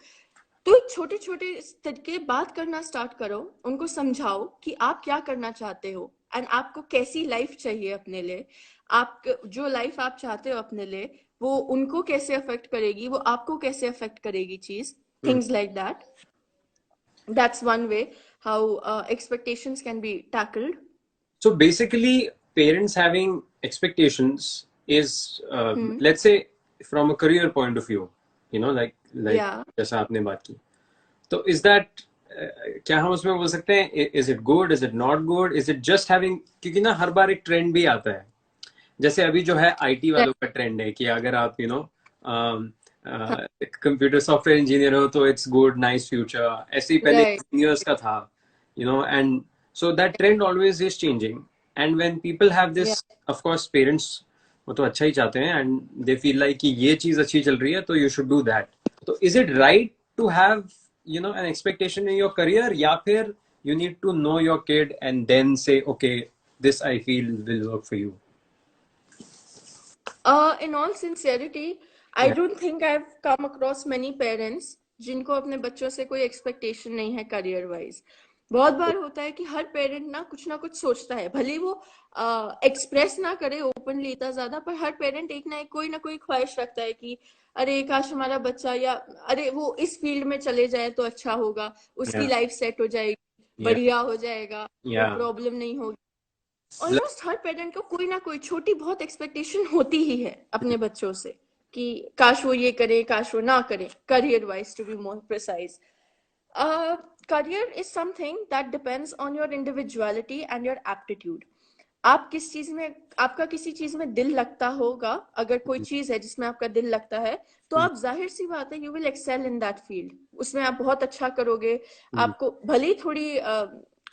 तो छोटे छोटे तरीके बात करना स्टार्ट करो, उनको समझाओ कि आप क्या करना चाहते हो, एंड आपको कैसी लाइफ चाहिए अपने लिए, आप जो लाइफ आप चाहते हो अपने लिए, वो उनको कैसे अफेक्ट करेगी, वो आपको कैसे अफेक्ट करेगी चीज, things like that. That's one way how expectations can be tackled. So basically, parents having expectations is, let's say, from a career point of view, like Yeah. जैसा आपने बात की, तो is that क्या हम उसमें बोल सकते हैं is it good, is it not good, is it just having, क्योंकि ना हर बार एक ट्रेंड भी आता है, जैसे अभी जो है आईटी वालों का ट्रेंड है कि अगर आप कंप्यूटर सॉफ्टवेयर इंजीनियर हो तो इट्स गुड, नाइस फ्यूचर, ऐसे ही पहले right, इंजीनियर्स का था, and so that trend always is changing, and when people have yeah. This, of course parents वो तो अच्छा ही चाहते हैं, एंड दे फील लाइक कि ये चीज अच्छी चल रही है तो यू शुड डू दैट. तो is it right to have an expectation in your career, या फिर you need to know your kid and then say, okay, this I feel will work for you? In all sincerity, I Yeah. don't think I've come across many parents जिनको अपने बच्चों से कोई expectation नहीं है career wise. बहुत बार होता है कि हर पेरेंट ना कुछ सोचता है, भले वो एक्सप्रेस ना करे ओपनली इतना ज्यादा, पर हर पेरेंट एक ना कोई ख्वाहिश रखता है कि अरे काश हमारा बच्चा, या अरे वो इस फील्ड में चले जाए तो अच्छा होगा, उसकी Yeah. लाइफ सेट हो जाएगी, Yeah. बढ़िया हो जाएगा, कोई Yeah. प्रॉब्लम नहीं होगी. Like, ऑलमोस्ट हर पेरेंट को कोई ना कोई छोटी बहुत एक्सपेक्टेशन होती ही है अपने बच्चों से कि काश वो ये करे, काश वो ना करे, career wise to be more precise. Career is something that depends on your individuality and your aptitude. आप किस चीज में, आपका किसी चीज में दिल लगता होगा, अगर कोई चीज है जिसमें आपका दिल लगता है, तो आप जाहिर सी बात है you will excel in that field, उसमें आप बहुत अच्छा करोगे. आपको भले ही थोड़ी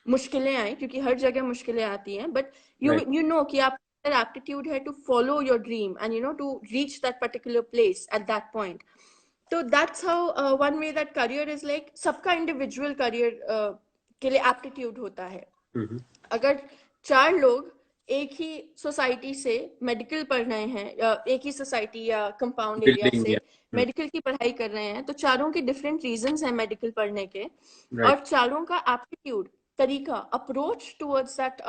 मुश्किलें आए, क्योंकि हर जगह मुश्किलें आती हैं, बट यू नो कि आप एप्टीट्यूड है to follow your dream and to reach that particular place at that point. तो that's how one way that career is like, सबका इंडिविजुअल करियर के लिए एप्टीट्यूड होता है. अगर 4 लोग एक ही सोसाइटी से मेडिकल पढ़ रहे हैं, एक ही सोसाइटी या कंपाउंड एरिया से मेडिकल की पढ़ाई कर रहे हैं, तो चारों के डिफरेंट रीजंस हैं मेडिकल पढ़ने के, और चारों का एप्टीट्यूड, तरीका, approach towards that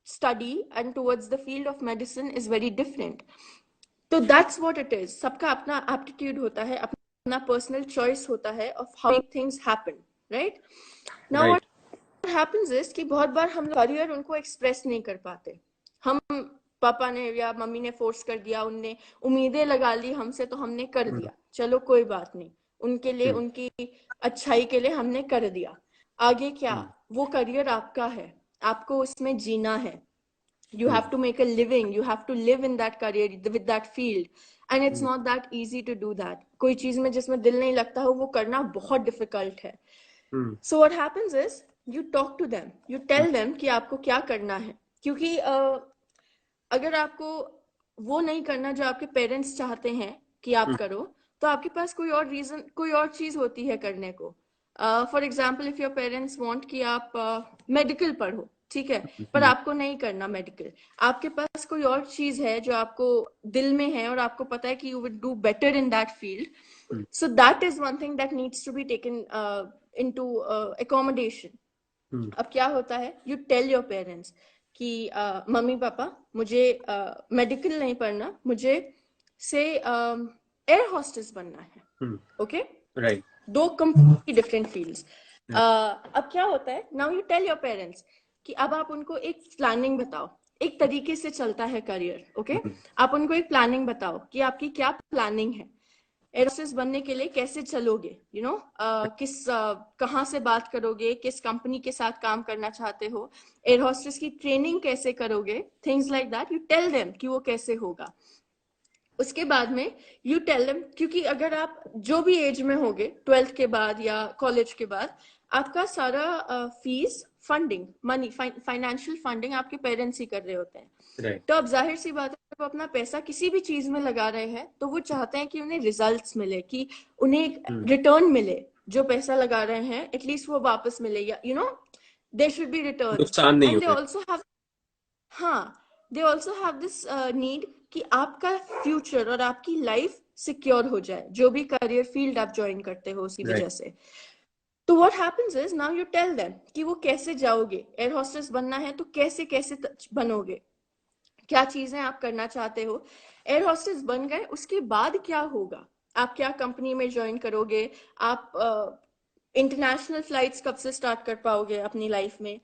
study and towards the field of medicine is very different. तो दैट्स व्हाट इट इज. सबका अपना एप्टीट्यूड होता है, अपना पर्सनल चॉइस होता है of how things happen, right. Now happens is कि बहुत बार हम करियर उनको एक्सप्रेस नहीं कर पाते. हम पापा ने या मम्मी ने फोर्स कर दिया, उनने उम्मीदें लगा ली हमसे, तो हमने कर दिया, चलो कोई बात नहीं, उनके लिए, उनकी अच्छाई के लिए हमने कर दिया. आगे क्या, वो करियर आपका है, आपको उसमें जीना है. You have to make a living, you have to live in that career with that field, and it's not that easy to do that. कोई चीज में जिसमें दिल नहीं लगता हो वो करना बहुत डिफिकल्ट है. So what happens is you talk to them, you tell them कि आपको क्या करना है, क्योंकि अगर आपको वो नहीं करना जो आपके पेरेंट्स चाहते हैं कि आप करो, तो आपके पास कोई और रीजन, कोई और चीज होती है करने को. For example, if your parents want कि आप मेडिकल पढ़ो, ठीक है, पर आपको नहीं करना मेडिकल, आपके पास कोई और चीज है जो आपको दिल में है और आपको पता है कि you will do better in that field. So that is one thing that needs to be taken into accommodation. अब क्या होता है, यू टेल योर पेरेंट्स कि मम्मी पापा मुझे मेडिकल नहीं पढ़ना, मुझे से एयर हॉस्टेस बनना है. Okay, right. 2 completely different fields. अब क्या होता है, now you tell your parents कि अब आप उनको एक प्लानिंग बताओ, एक तरीके से चलता है करियर. ओके, आप उनको एक प्लानिंग बताओ कि आपकी क्या प्लानिंग है, एयर होस्टेस बनने के लिए कैसे चलोगे, किस कहाँ से बात करोगे, किस कंपनी के साथ काम करना चाहते हो, एयर होस्टेस की ट्रेनिंग कैसे करोगे, things like that. You tell them कि वो कैसे होगा. उसके बाद में यू टेल देम, क्योंकि अगर आप जो भी एज में होगे, 12th के बाद या कॉलेज के बाद, आपका सारा fees, funding, money, financial funding आपके पेरेंट्स ही कर रहे होते हैं. तो अब जाहिर सी बात है, जब अपना पैसा किसी भी चीज में लगा रहे हैं, तो वो चाहते हैं कि उन्हें रिजल्ट्स मिले, कि उन्हें एक रिटर्न मिले, जो पैसा लगा रहे हैं एटलीस्ट वो वापस मिले, या they should be return. And they also have, they also have this need कि आपका फ्यूचर और आपकी लाइफ सिक्योर हो जाए, जो भी करियर फील्ड आप ज्वाइन करते हो उसी वजह से. तो what happens is now you tell them कि वो कैसे जाओगे, एयर हॉस्टेस बनना है तो कैसे कैसे बनोगे, क्या चीजें आप करना चाहते हो. एयर हॉस्टेस बन गए, उसके बाद क्या होगा, आप क्या कंपनी में ज्वाइन करोगे, आप इंटरनेशनल फ्लाइट्स कब से स्टार्ट कर पाओगे अपनी लाइफ में,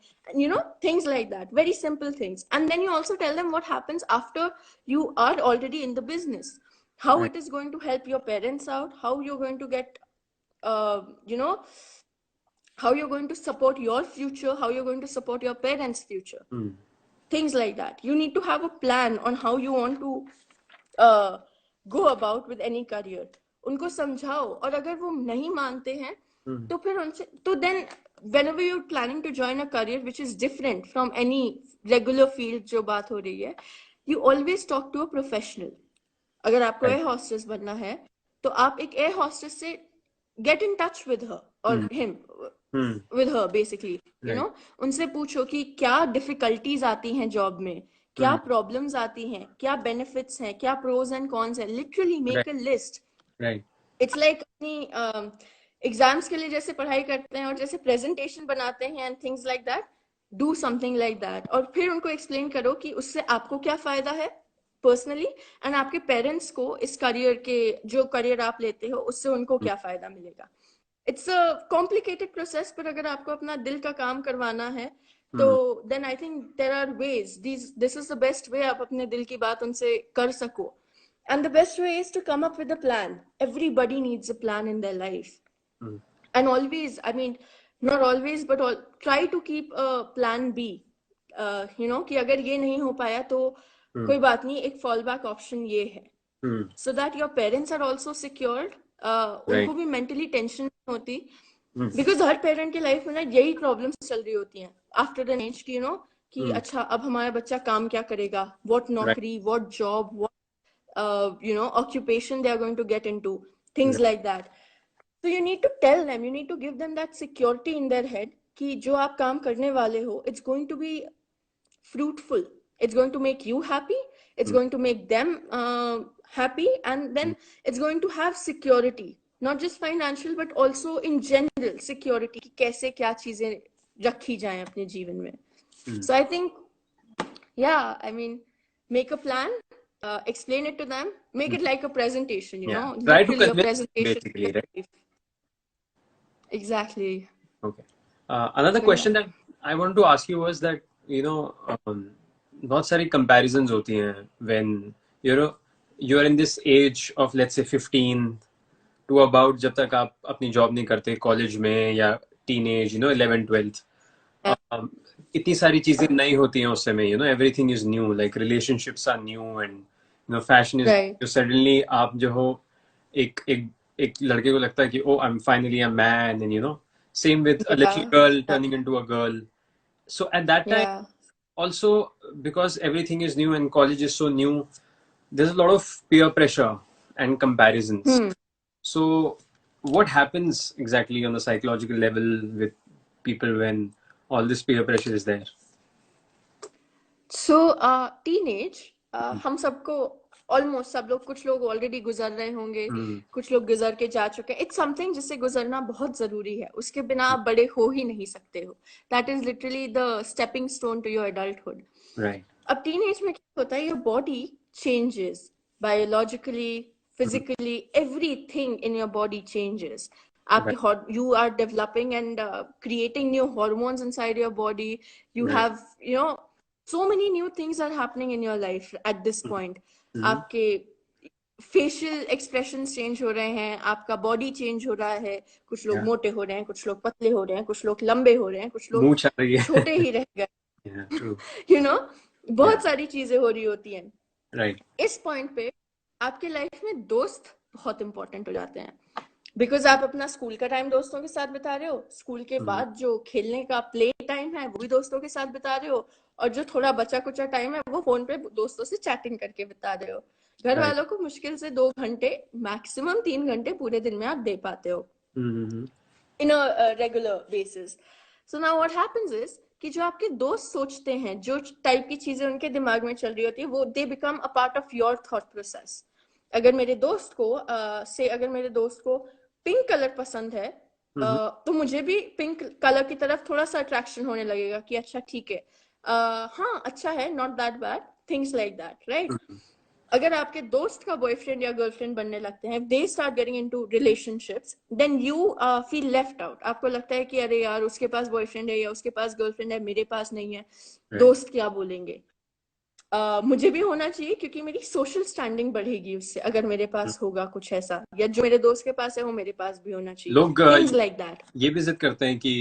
things like that, very simple things. And then you also tell them what happens after you are already in the business, how it is going to help your parents out, how you're going to get how you're going to support your future, how you're going to support your parents' future. Things like that. You need to have a plan on how you want to go about with any career. उनको समझाओ, और अगर वो नहीं मानते हैं तो फिर उनसे, तो then whenever you're planning to join a career which is different from any regular field जो बात हो रही है, you always talk to a professional. अगर आपको एयर हॉस्टेस बनना है तो आप एक एयर हॉस्टेस से get in touch with her or him, with her basically, you know, उनसे पूछो कि क्या डिफिकल्टीज आती हैं जॉब में, क्या प्रॉब्लम्स आती हैं, क्या बेनिफिट्स हैं, क्या प्रोज एंड कॉन्स हैं. Literally make a list. It's like अपनी एग्जाम्स के लिए जैसे पढ़ाई करते हैं और जैसे प्रेजेंटेशन बनाते हैं and things like that, do something like that. और फिर उनको एक्सप्लेन करो कि उससे आपको क्या फायदा है पर्सनली, एंड आपके पेरेंट्स को इस करियर के, जो करियर आप लेते हो उससे उनको क्या फायदा मिलेगा. इट्स अ कॉम्प्लिकेटेड प्रोसेस, पर अगर आपको अपना दिल का काम करवाना है तो then I think there are ways. This is the best way आप अपने दिल की बात उनसे कर सको. And the best way is to come up with a plan. Everybody needs a plan in their life. And always, I mean, not always, but try to keep a plan B. You know, कि अगर ये नहीं हो पाया तो कोई बात नहीं, एक fallback option ये है. So that your parents are also secured. उनको भी mentally tension नहीं होती. Because हर parent की life में ना यही problems चल रही होती हैं. After an age, you know, कि अच्छा अब हमारा बच्चा काम क्या करेगा? What नौकरी? What job? What you know, occupation they are going to get into, things like that. So you need to tell them, you need to give them that security in their head कि जो आप काम करने वाले हो, it's going to be fruitful, it's going to make you happy, it's going to make them happy, and then it's going to have security, not just financial but also in general security कि कैसे क्या चीजें रखी जाएं अपने जीवन में. So I think, yeah, I mean, make a plan. Explain it to them, make it like a presentation, you know, try to literally a convince presentation basically, right? Exactly. Okay. Another question that I wanted to ask you was that, you know, बहुत सारी comparisons होती हैं when you're in this age of let's say 15 to about जब तक आप अपनी job नहीं करते कॉलेज में, या teenage, you know, 11 12th. इतनी सारी चीजें नई होती हैं उस समय, you know, everything is new, like relationships are new and you know fashion is Right. so suddenly आप जो हो एक एक एक लड़के को लगता है कि oh I'm finally a man, and you know same with a little girl turning into a girl. So at that time also, because everything is new and college is so new, there's a lot of peer pressure and comparisons. So what happens exactly on the psychological level with people when all this peer pressure is there? So teenage, हम सबको almost सब लोग, कुछ लोग already गुजर रहे होंगे, कुछ लोग गुजर के जा चुके हैं. इट्स समथिंग जिससे गुजरना बहुत जरूरी है, उसके बिना आप बड़े हो ही नहीं सकते हो. That is literally the stepping stone to your adulthood. अब टीनेज में क्या होता है, your body changes biologically, physically, everything in your body changes. You are developing and creating new hormones inside your body. You have, you know, so many new things are happening in your life at this point. आपके facial expressions change हो रहे हैं, आपका body change हो रहा है, कुछ लोग मोटे हो रहे हैं, कुछ लोग पतले हो रहे हैं, कुछ लोग लंबे हो रहे हैं, कुछ लोग छोटे ही रह गए. You know, बहुत सारी चीजें हो रही होती हैं. इस पॉइंट पे आपके लाइफ में दोस्त बहुत इंपॉर्टेंट हो जाते हैं, बिकॉज आप अपना स्कूल का टाइम दोस्तों के साथ बिता रहे हो, स्कूल के बाद जो खेलने का प्ले टाइम है वो भी दोस्तों के साथ बिता रहे हो, और जो थोड़ा बचा कुचा टाइम है वो फोन पे दोस्तों से चैटिंग करके बिता रहे हो. घर वालों को मुश्किल से 2 घंटे, मैक्सिमम 3 घंटे पूरे दिन में आप दे पाते हो in a regular basis. So now what happens is कि जो आपके दोस्त सोचते हैं, जो टाइप की चीजें उनके दिमाग में चल रही होती है, वो they become a part of your thought process. अगर मेरे दोस्त को पिंक कलर पसंद है, तो मुझे भी पिंक कलर की तरफ थोड़ा सा अट्रैक्शन होने लगेगा कि अच्छा ठीक है, हाँ अच्छा है, not that bad, things like that, right. अगर आपके दोस्त का बॉयफ्रेंड या गर्लफ्रेंड बनने लगते हैं, they start getting into relationships, then you feel left out. आपको लगता है कि अरे यार उसके पास बॉयफ्रेंड है या उसके पास गर्लफ्रेंड है, मेरे पास नहीं है, दोस्त क्या बोलेंगे, मुझे भी होना चाहिए क्योंकि मेरी सोशल स्टैंडिंग बढ़ेगी उससे, अगर मेरे पास होगा कुछ ऐसा, या जो मेरे दोस्त के पास है वो मेरे पास भी होना चाहिए. लोग थिंग्स लाइक दैट. ये भी जिद करते हैं कि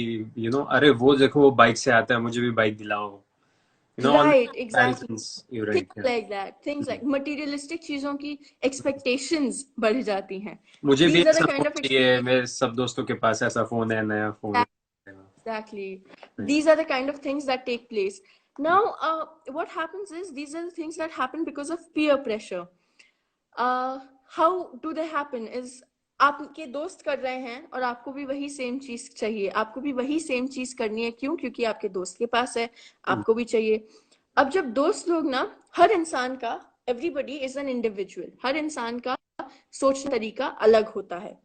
अरे वो देखो वो बाइक से आता है, मुझे भी बाइक दिलाओ. all the Right, exactly. comparisons, you're right, Things yeah. like that, things like materialistic चीजों की expectations बढ़ जाती हैं. मुझे भी These are ऐसा the फोन kind of चाहिए, मेरे सब दोस्तों के पास ऐसा फोन है, नया फोन है. exactly. Right. These are the kind of things that take place. Now, what happens is these are the things that happen because of peer pressure. How do they happen? Is आपके दोस्त कर रहे हैं और आपको भी वही सेम चीज चाहिए, आपको भी वही सेम चीज करनी है. क्यों? क्योंकि आपके दोस्त के पास है, आपको भी चाहिए. अब जब दोस्त लोग ना, हर इंसान का, एवरीबडी इज एन इंडिविजुअल, हर इंसान का सोचने तरीका अलग होता है.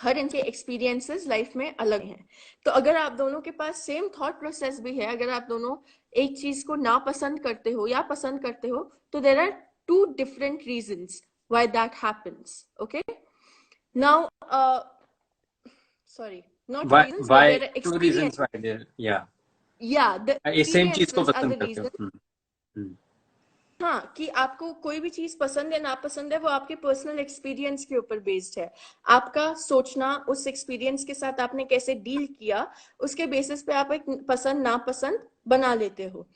हर इनके एक्सपीरियंसेस लाइफ में अलग हैं. तो अगर आप दोनों के पास सेम थॉट प्रोसेस भी है, अगर आप दोनों एक चीज को नापसंद करते हो या पसंद करते हो, तो there are two different reasons why that happens. Okay, now sorry, not two reasons, but Why there are two reasons experiences. why there, yeah. Yeah, the ये सेम चीज को experiences are पसंद the करते reason. हो. हाँ, कि आपको कोई भी चीज पसंद है नापसंद है, वो आपके पर्सनल एक्सपीरियंस के ऊपर बेस्ड है. आपका सोचना, उस एक्सपीरियंस के साथ आपने कैसे डील किया, उसके बेसिस पे आप एक पसंद नापसंद बना लेते हो.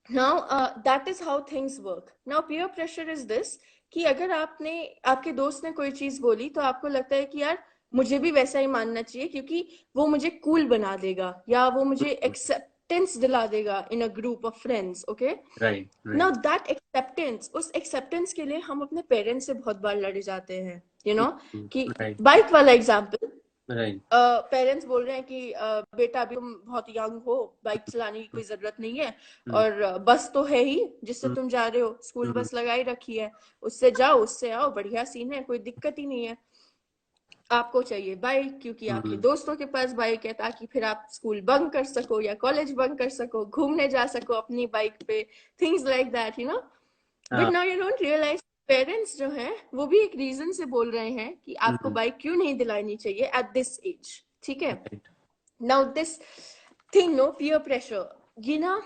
Now that is how things work. Now peer pressure is this, कि अगर आपके दोस्त ने कोई चीज बोली तो आपको लगता है कि यार मुझे भी वैसा ही मानना चाहिए, क्योंकि वो मुझे कूल बना देगा या वो मुझे एक्सेप्टेंस दिला देगा in a group of friends. Okay, right. Now that acceptance, उस एक्सेप्टेंस के लिए हम अपने पेरेंट्स से बहुत बार लड़ जाते हैं. यू नो, कि बाइक वाला एग्जाम्पल, राइट. पेरेंट्स बोल रहे हैं कि बेटा अभी तुम बहुत यंग हो, बाइक चलाने की कोई जरूरत नहीं है, और बस तो है ही जिससे तुम जा रहे हो, स्कूल बस लगाई रखी है, उससे जाओ उससे आओ, बढ़िया सीन है, कोई दिक्कत ही नहीं है. आपको चाहिए बाइक क्योंकि आपके दोस्तों के पास बाइक है, ताकि फिर आप स्कूल बंक कर सको या कॉलेज बंक कर सको, घूमने जा सको अपनी बाइक पे, things like that, you know. But now you don't realise parents जो हैं वो भी एक रीजन से बोल रहे हैं कि आपको बाइक क्यों नहीं दिलानी चाहिए एट दिस एज. ठीक है. Now this thing, no, peer pressure, ये ना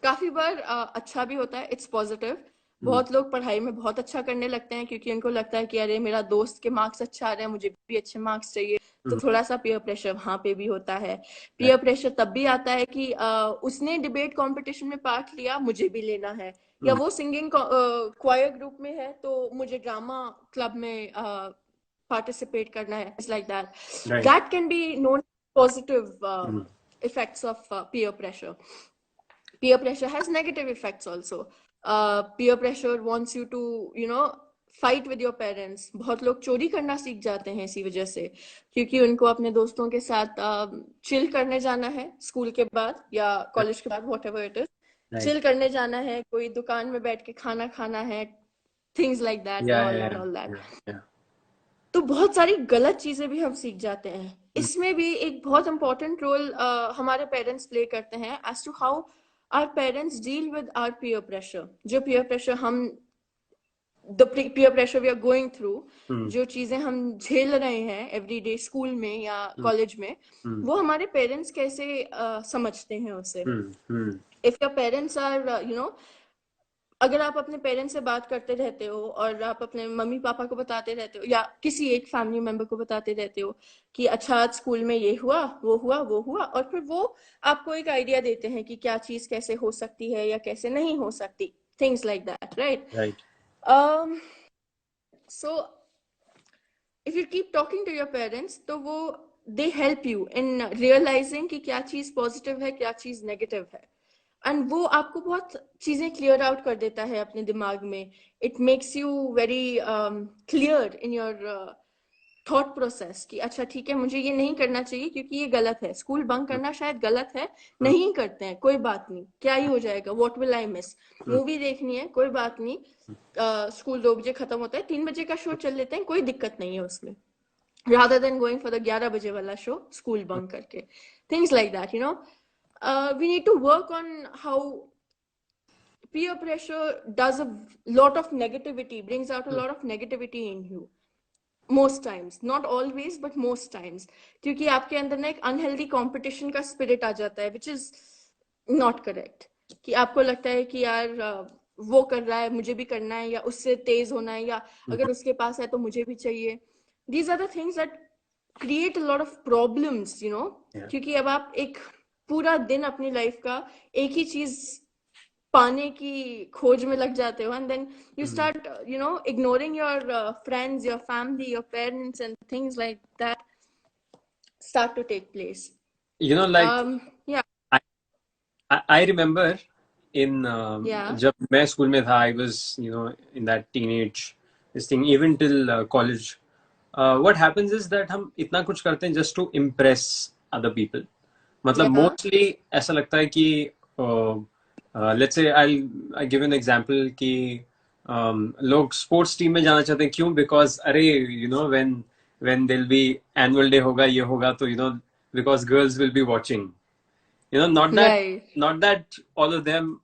काफी बार अच्छा भी होता है, इट्स पॉजिटिव. बहुत लोग पढ़ाई में बहुत अच्छा करने लगते हैं क्योंकि उनको लगता है कि अरे मेरा दोस्त के मार्क्स अच्छा आ रहे हैं, मुझे भी अच्छे मार्क्स चाहिए, तो थोड़ा सा पीयर प्रेशर वहां पे भी होता है. पीयर प्रेशर तब भी आता है कि उसने डिबेट कंपटीशन में पार्ट लिया, मुझे भी लेना है, या वो सिंगिंग क्वायर ग्रुप में है तो मुझे ड्रामा क्लब में पार्टिसिपेट करना है. It's like that. That can be known positive effects of peer pressure. Peer pressure has negative effects also. Peer pressure wants you to, you know, fight with your parents. बहुत लोग चोरी करना सीख जाते हैं इसी वजह से, क्योंकि उनको अपने दोस्तों के साथ चिल करने जाना है स्कूल के बाद या कॉलेज के बाद, whatever it is. चिल करने जाना है, कोई दुकान में बैठ के खाना खाना है, things like that and all that. तो बहुत सारी गलत चीजें भी हम सीख जाते हैं. इसमें भी एक बहुत इंपॉर्टेंट रोल हमारे पेरेंट्स प्ले करते हैं as to how our parents deal with our peer pressure. जो peer pressure the peer pressure we are going through, जो चीजें हम झेल रहे हैं एवरी डे स्कूल में या कॉलेज में, वो हमारे पेरेंट्स कैसे समझते हैं उसे. If your parents are, you know, अगर आप अपने पेरेंट्स से बात करते रहते हो और आप अपने मम्मी पापा को बताते रहते हो या किसी एक फैमिली मेंबर को बताते रहते हो कि अच्छा आज स्कूल में ये हुआ वो हुआ वो हुआ, और फिर वो आपको एक आइडिया देते हैं कि क्या चीज कैसे हो सकती है या कैसे नहीं हो सकती, things like that, right. So if you keep talking to your parents, तो वो they help you in realising कि क्या चीज पॉजिटिव है, क्या चीज नेगेटिव है, एंड वो आपको बहुत चीजें क्लियर आउट कर देता है अपने दिमाग में. It makes you very clear in your thought process कि अच्छा ठीक है, मुझे ये नहीं करना चाहिए क्योंकि ये गलत है. स्कूल बंक करना शायद गलत है, नहीं करते हैं, कोई बात नहीं, क्या ही हो जाएगा, what will I miss. Movie देखनी है, कोई बात नहीं, स्कूल 2 बजे खत्म होता है, 3 बजे का शो चल लेते हैं, कोई दिक्कत नहीं है उसमें, rather than going for the 11 बजे वाला शो स्कूल बंक करके. Things like that, you know. We need to work on how peer pressure does a lot of negativity, brings out a lot of negativity in you. Most times, not always, but most times. क्योंकि आपके अंदर ना एक unhealthy competition का spirit आ जाता है, which is not correct. कि आपको लगता है कि यार वो कर रहा है, मुझे भी करना है, या उससे तेज होना है, या अगर उसके पास है तो मुझे भी चाहिए. These are the things that create a lot of problems, you know. क्योंकि अब आप एक पूरा दिन अपनी लाइफ का एक ही चीज पाने की खोज में लग जाते हो, and then you start ignoring your friends, your family, your parents, and things like that start to take place. Like Yeah. I remember in Yeah. जब मैं स्कूल में था, I was in that teenage this thing even till college. What happens is that हम इतना कुछ करते हैं just to impress other people. मतलब Yeah. मोस्टली ऐसा लगता है कि let's say I give an example कि लोग स्पोर्ट्स टीम में जाना चाहते हैं, क्यों? बिकॉज अरे when there be annual day होगा, ये होगा, तो because girls will be watching, Right. Not that all of them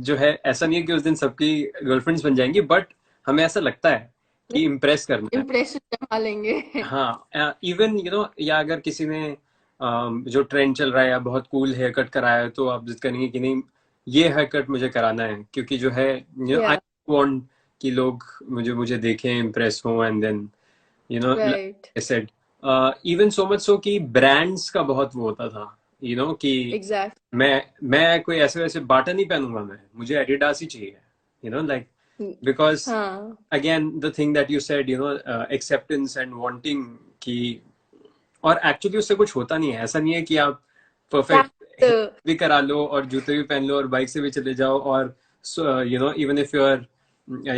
जो है, ऐसा नहीं है कि उस दिन सबकी गर्लफ्रेंड्स बन जाएंगी, बट हमें ऐसा लगता है कि इम्प्रेस करना है. Impression जमा लेंगे. हाँ, इवन या अगर किसी ने जो ट्रेंड चल रहा है या बहुत कूल हेयर कट कराया है, तो आप जिद करेंगे कि नहीं, ये हेयर कट मुझे कराना है, क्योंकि जो है आई Yeah. वांट कि लोग मुझे देखें, इम्प्रेस हों, and then Right. I said even so much so कि ब्रांड्स का बहुत वो होता था, कि Exactly. मैं कोई ऐसे वैसे बाटा नहीं पहनूंगा, मुझे एडिडास ही चाहिए, लाइक because हाँ. again the thing that you said, acceptance and wanting कि, और एक्चुअली उससे कुछ होता नहीं है. ऐसा नहीं है कि आप परफेक्ट That, भी करा लो और जूते भी पहन लो और बाइक से भी चले जाओ, और even if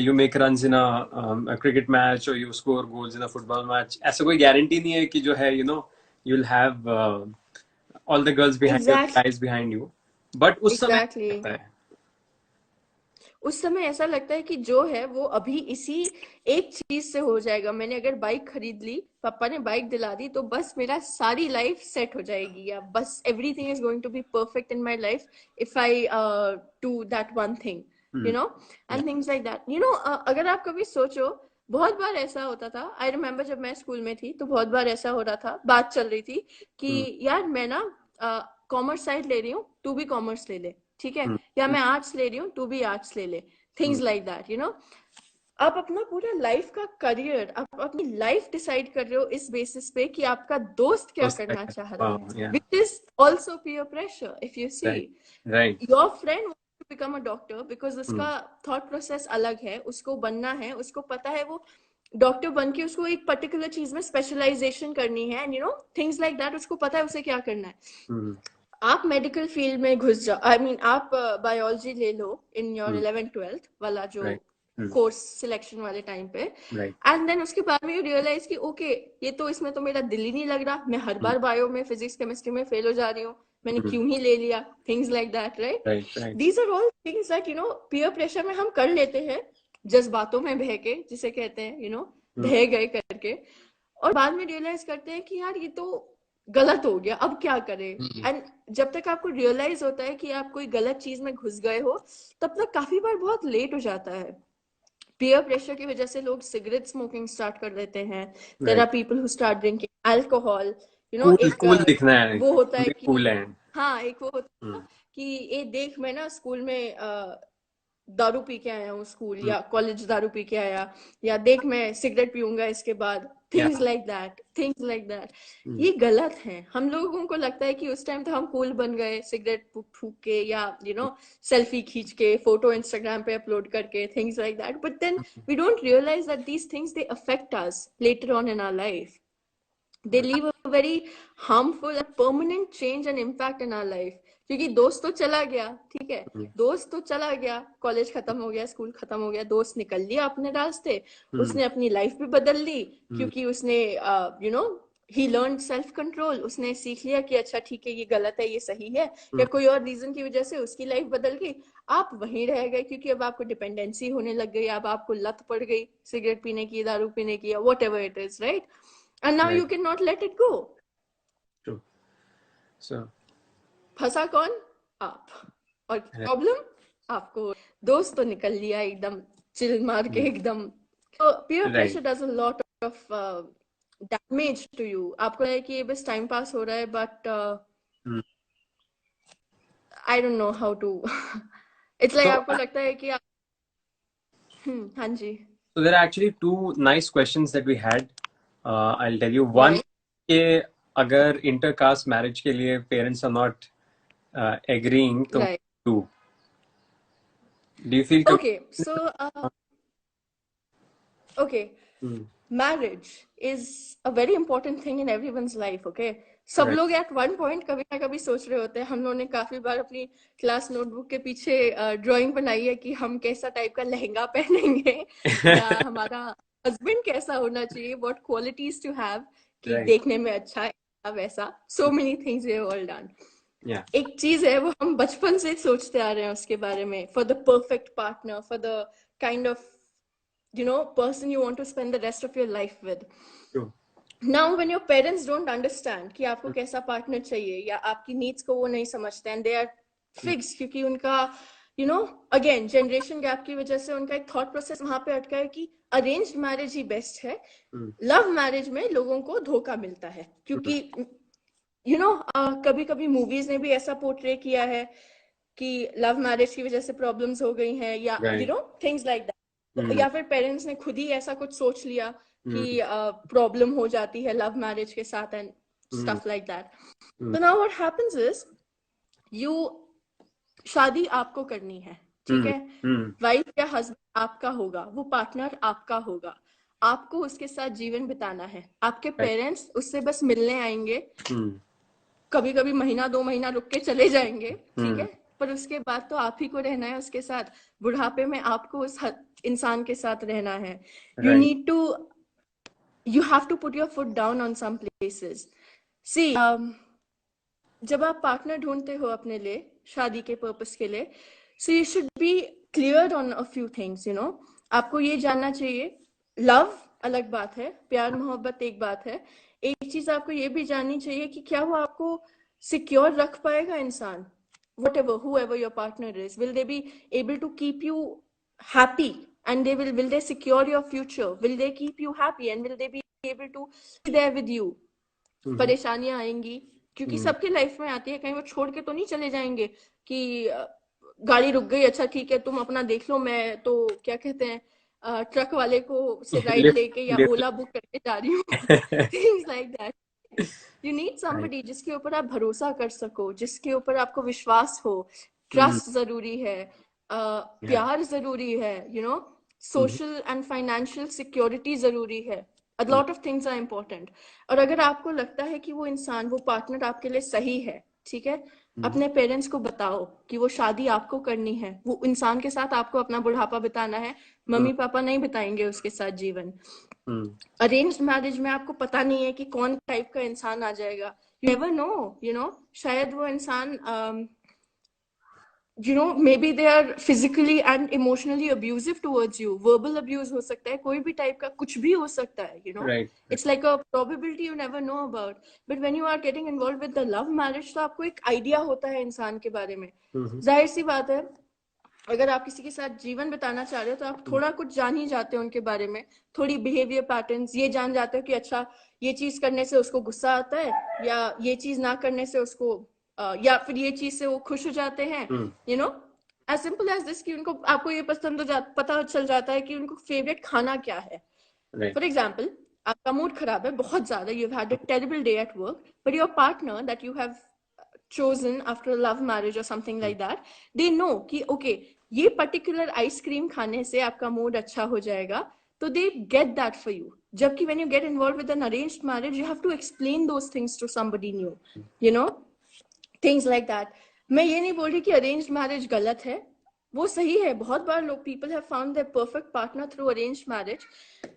you make runs in a cricket match or you score goals in a football match, ऐसा कोई गारंटी नहीं है कि जो है you'll have all the girls behind you, exactly. guys behind you, but उस समय Exactly. लगता है. उस समय ऐसा लगता है कि जो है वो अभी इसी एक चीज से हो जाएगा. मैंने अगर बाइक खरीद ली, पापा ने बाइक दिला दी, तो बस मेरा सारी लाइफ सेट हो जाएगी, या बस everything is going to be perfect in my life if I do that one thing, and things like that. अगर आप कभी सोचो, बहुत बार ऐसा होता था. आई रिमेम्बर जब मैं स्कूल में थी तो बहुत बार ऐसा हो रहा था, बात चल रही थी कि यार मैं ना कॉमर्स साइड ले रही हूँ, तू भी कॉमर्स ले ले, ठीक है, या मैं आर्ट्स ले रही हूँ, तू भी आर्ट्स ले ले, थिंग्स लाइक दैट. आप अपना पूरा लाइफ का करियर, आप अपनी लाइफ डिसाइड कर रहे हो इस बेसिस पे कि आपका दोस्त क्या करना चाह रहा है, which is also peer pressure. If you see, right. your friend wants to become a doctor because उसका thought process अलग है, उसको बनना है, उसको पता है वो डॉक्टर बन के उसको एक पर्टिकुलर चीज में स्पेशलाइजेशन करनी है, एंड थिंग्स लाइक दैट, उसको पता है उसे क्या करना है. आप मेडिकल फील्ड में घुस जाओ, आई मीन आप बायोलॉजी ले लो इन योर 11th-12th वाला जो कोर्स सिलेक्शन वाले टाइम पे, एंड देन उसके बाद में यू रियलाइज कि ओके, ये तो इसमें तो मेरा दिल ही नहीं लग रहा, मैं हर बार बायो में, फिजिक्स, केमिस्ट्री में फेल हो जा रही हूँ, मैंने क्यों ही ले लिया, things like that, right. These are all things that peer pressure में हम कर लेते हैं, जज्बातों में बह के, जिसे कहते हैं बह गए करके, और बाद में रियलाइज करते हैं कि यार ये तो गलत हो गया, अब क्या करें. एंड जब तक आपको रियलाइज होता है कि आप कोई गलत चीज में घुस गए हो, तब तक काफी बार बहुत लेट हो जाता है. पीयर प्रेशर की वजह से लोग सिगरेट स्मोकिंग स्टार्ट कर देते हैं. There are people who start drinking alcohol. Cool दिखना है, वो होता है कि कूल है. हाँ, एक वो होता है कि ये देख, मैं ना स्कूल में दारू पी के आया हूँ स्कूल या कॉलेज, दारू पी के आया, या देख मैं सिगरेट पीऊंगा इसके बाद, things like that, things like that. ये गलत है. हम लोगों को लगता है कि उस टाइम तो हम कूल बन गए, सिगरेट फूक के या सेल्फी खींच के फोटो इंस्टाग्राम पे अपलोड करके, things like that. But then we don't realise that these things they affect us later on in our life. They leave a very harmful and permanent change and impact in our life. क्योंकि दोस्त तो चला गया, ठीक है, दोस्त तो चला गया, कॉलेज खत्म हो गया, स्कूल खत्म हो गया, दोस्त निकल लिया अपने रास्ते, उसने अपनी लाइफ भी बदल ली, क्योंकि उसने he learned self control. उसने सीख लिया कि अच्छा ठीक है, ये गलत है, ये सही है, या कोई और रीजन की वजह से उसकी लाइफ बदल गई. आप वहीं रह गए क्योंकि अब आपको डिपेंडेंसी होने लग गई, अब आपको लत पड़ गई सिगरेट पीने की, दारू पीने की, या what ever it is, right. And now you cannot let it go. True. So फंसा कौन? आप. और प्रॉब्लम आपको, दोस्त तो निकल लिया एकदम चिल मार के एकदम. तो peer pressure does a lot of damage to you. आपको है कि बस टाइम पास हो रहा है, but I don't know how to. It's like आपको लगता है कि हाँ जी. So there are actually two nice questions that we had. I'll tell you. One, कि अगर intercaste marriage के लिए parents are not agreeing तो Right. too. Do you feel Okay, so okay, Hmm. marriage is a very important thing in everyone's life. Okay, सब Right. लोग at one point कभी ना कभी सोच रहे होते हैं. हम लोगों ने काफी बार अपनी क्लास नोटबुक के पीछे ड्राइंग बनाई है कि हम कैसा टाइप का लहंगा पहनेंगे या हमारा हस्बैंड कैसा होना चाहिए, what qualities to have कि Right. देखने में अच्छा है वैसा. So many things we have all done. Yeah. एक चीज है वो हम बचपन से सोचते आ रहे हैं उसके बारे में, for the perfect partner, for the kind of person you want to spend the rest of your life with. True. Now when your parents don't understand कि आपको कैसा पार्टनर चाहिए या आपकी नीड्स को वो नहीं समझते and they are fixed क्योंकि उनका अगेन जनरेशन गैप की वजह से उनका एक थॉट प्रोसेस वहां पे अटका है कि अरेंज्ड मैरिज ही बेस्ट है. लव मैरिज में लोगों को धोखा मिलता है क्योंकि कभी कभी मूवीज ने भी ऐसा पोर्ट्रे किया है कि लव मैरिज की वजह से प्रॉब्लम्स हो गई हैं या Right. थिंग्स लाइक दैट, या फिर पेरेंट्स ने खुद ही ऐसा कुछ सोच लिया कि प्रॉब्लम हो जाती है लव मैरिज के साथ एंड स्टफ लाइक दैट. तो नाउ व्हाट हैपेंस इज शादी आपको करनी है, ठीक है. वाइफ या हस्बैंड आपका होगा, वो पार्टनर आपका होगा, आपको उसके साथ जीवन बिताना है. आपके पेरेंट्स उससे बस मिलने आएंगे, कभी कभी महीना 2 महीना रुक के चले जाएंगे, ठीक है, पर उसके बाद तो आप ही को रहना है उसके साथ. बुढ़ापे में आपको उस इंसान के साथ रहना है. You have to put your foot down on some places. See, जब आप पार्टनर ढूंढते हो अपने लिए शादी के पर्पस के लिए, so you should be clear on a few things. आपको ये जानना चाहिए, लव अलग बात है, प्यार मोहब्बत एक बात है. एक चीज आपको ये भी जाननी चाहिए कि क्या वो आपको सिक्योर रख पाएगा इंसान. whatever whoever your partner is, will they be able to keep you happy and will they secure your future, will they keep you happy and will they be able to be there with you. परेशानियां आएंगी क्योंकि सबके life में आती है, कहीं वो छोड़ के तो नहीं चले जाएंगे कि गाड़ी रुक गई, अच्छा ठीक है तुम अपना देख लो, मैं तो क्या कहते हैं ट्रक वाले को से राइड लेके या ओला बुक करके जा रही हूँ. Things like that. You need somebody जिसके ऊपर आप भरोसा कर सको, जिसके ऊपर आपको विश्वास हो. ट्रस्ट जरूरी है, प्यार जरूरी है, सोशल एंड फाइनेंशियल सिक्योरिटी जरूरी है. A lot of things are important. और अगर आपको लगता है कि वो इंसान, वो पार्टनर आपके लिए सही है, ठीक है, अपने पेरेंट्स को बताओ कि वो शादी आपको करनी है, वो इंसान के साथ आपको अपना बुढ़ापा बिताना है. मम्मी पापा नहीं बिताएंगे उसके साथ जीवन. अरेंज्ड मैरिज में आपको पता नहीं है कि कौन टाइप का इंसान आ जाएगा. यू नेवर नो, शायद वो इंसान maybe they are physically and emotionally abusive towards you. Verbal abuse हो सकता है, कोई भी टाइप का कुछ भी हो सकता है, Right. It's like a probability you never know about. But when you are getting involved with the love marriage, तो आपको एक आइडिया होता है इंसान के बारे में. जाहिर सी बात है, अगर आप किसी के साथ जीवन बिताना चाह रहे हो तो आप थोड़ा कुछ जान ही जाते हो उनके बारे में, थोड़ी बिहेवियर पैटर्न्स ये जान जाते हो कि अच्छा ये चीज करने से उसको गुस्सा आता है या ये चीज ना करने से उसको या फिर ये चीज से वो खुश हो जाते हैं. एज सिंपल एज दिस कि उनको आपको ये पता चल जाता है कि उनको फेवरेट खाना क्या है. फॉर एग्जाम्पल, आपका मूड खराब है बहुत ज्यादा, you have had a terrible day at work, but your partner that you have chosen after a love marriage or something like that, they know कि okay ये particular आइसक्रीम खाने से आपका मूड अच्छा हो जाएगा, तो they get that for you. जबकि when you get involved with an arranged marriage, you have to explain those things to somebody new, things like that. मैं ये नहीं बोल रही कि अरेंज्ड मैरिज गलत है, वो सही है. बहुत बार लोग people have found their perfect partner through arranged marriage.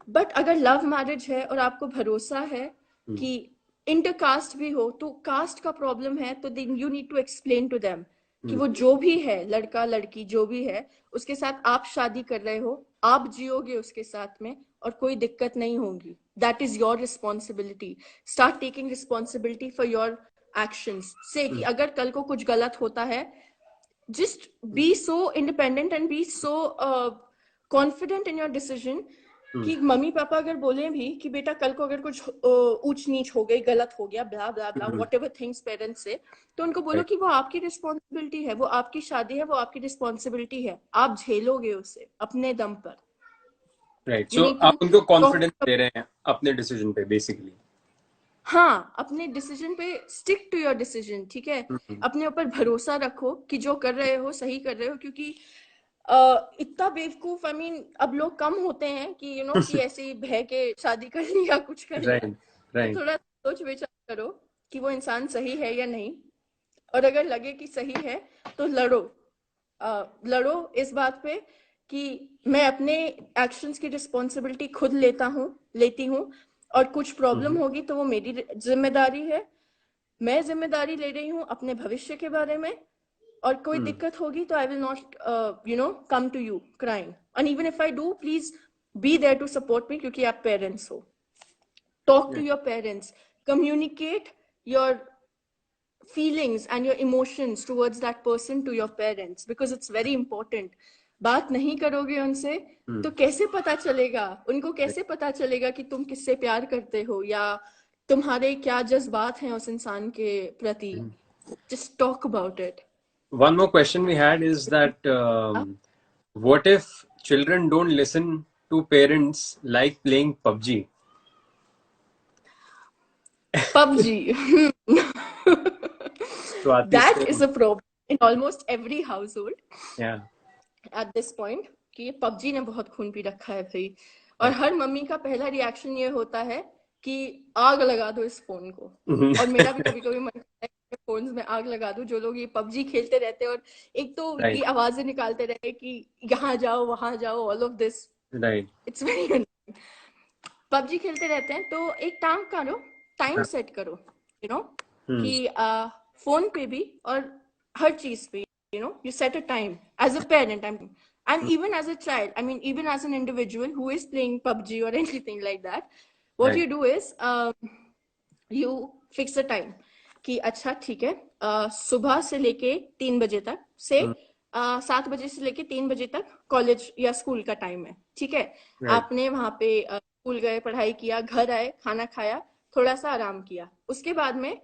But अगर लव मैरिज है और आपको भरोसा है कि इंटरकास्ट भी हो, तो कास्ट का प्रॉब्लम है तो you need to explain to them कि वो जो भी है, लड़का लड़की जो भी है, उसके साथ आप शादी कर रहे हो, आप जियोगे उसके साथ में और कोई दिक्कत नहीं होगी. That is your responsibility. Start taking responsibility for your actions. से कि अगर कल को कुछ गलत होता है, just be so independent and be so confident in your decision कि मम्मी पापा अगर बोले भी कि बेटा कल को अगर कुछ ऊंच नीच हो गई, गलत हो गया, ब्ला ब्ला ब्ला, whatever things पेरेंट्स से, तो उनको बोलो कि वो आपकी रिस्पॉन्सिबिलिटी है, वो आपकी शादी है, वो आपकी रिस्पॉन्सिबिलिटी है, आप झेलोगे उसे अपने दम पर. राइट. सो आप उनको कॉन्फिडेंस दे रहे हैं अपने डिसीजन पे बेसिकली. हाँ, अपने डिसीजन पे स्टिक टू योर डिसीजन, ठीक है। अपने ऊपर भरोसा रखो कि जो कर रहे हो सही कर रहे हो, क्योंकि इतना बेवकूफ, आई मीन अब लोग कम होते हैं कि कि ऐसे ही बह के शादी कर ली या कुछ कर लिया। राइट तो राइट। थोड़ा सोच विचार करो कि वो इंसान सही है या नहीं, और अगर लगे कि सही है तो लड़ो। लड़ो इस बात पे कि मैं अपने एक्शंस की रिस्पॉन्सिबिलिटी खुद लेती हूँ, और कुछ प्रॉब्लम होगी तो वो मेरी जिम्मेदारी है। मैं जिम्मेदारी ले रही हूँ अपने भविष्य के बारे में, और कोई दिक्कत होगी तो I will not come to you crying, and even if I do, please be there to support me, क्योंकि आप पेरेंट्स हो। Talk to your parents, communicate your feelings and your emotions towards that person to your parents, because it's very important. बात नहीं करोगे उनसे तो कैसे पता चलेगा, उनको कैसे पता चलेगा कि तुम किससे प्यार करते हो या तुम्हारे क्या जज्बात हैं उस इंसान के प्रति। just talk about it. One more question we had is that what if children don't listen to parents, like playing PUBG? PUBG. Swati That से is a problem in almost every household yeah at this point, कि ये PUBG ने बहुत खून P रखा है भाई। और हर मम्मी का पहला रिएक्शन ये होता है कि आग लगा दो इस फोन को। और मेरा भी कभी कभी मन करता है कि फोन में आग लगा दूं, जो लोग ये PUBG खेलते रहते हैं और एक तो ये right आवाजें निकालते रहे कि यहाँ जाओ वहां जाओ, all of this, right it's very PUBG खेलते रहते हैं। तो एक काम करो, टाइम सेट करो, कि फोन पे भी और हर चीज पे, you set a time as a parent, and even as a child, I mean even as an individual who is playing PUBG or anything like that, what right you do is you fix a time कि अच्छा ठीक है, सुबह से लेके 3 बजे तक से 7 बजे से लेके 3 बजे तक कॉलेज या स्कूल का टाइम है, ठीक है। right आपने वहां पे स्कूल गए, पढ़ाई किया, घर आए, खाना खाया, थोड़ा सा आराम किया, उसके बाद में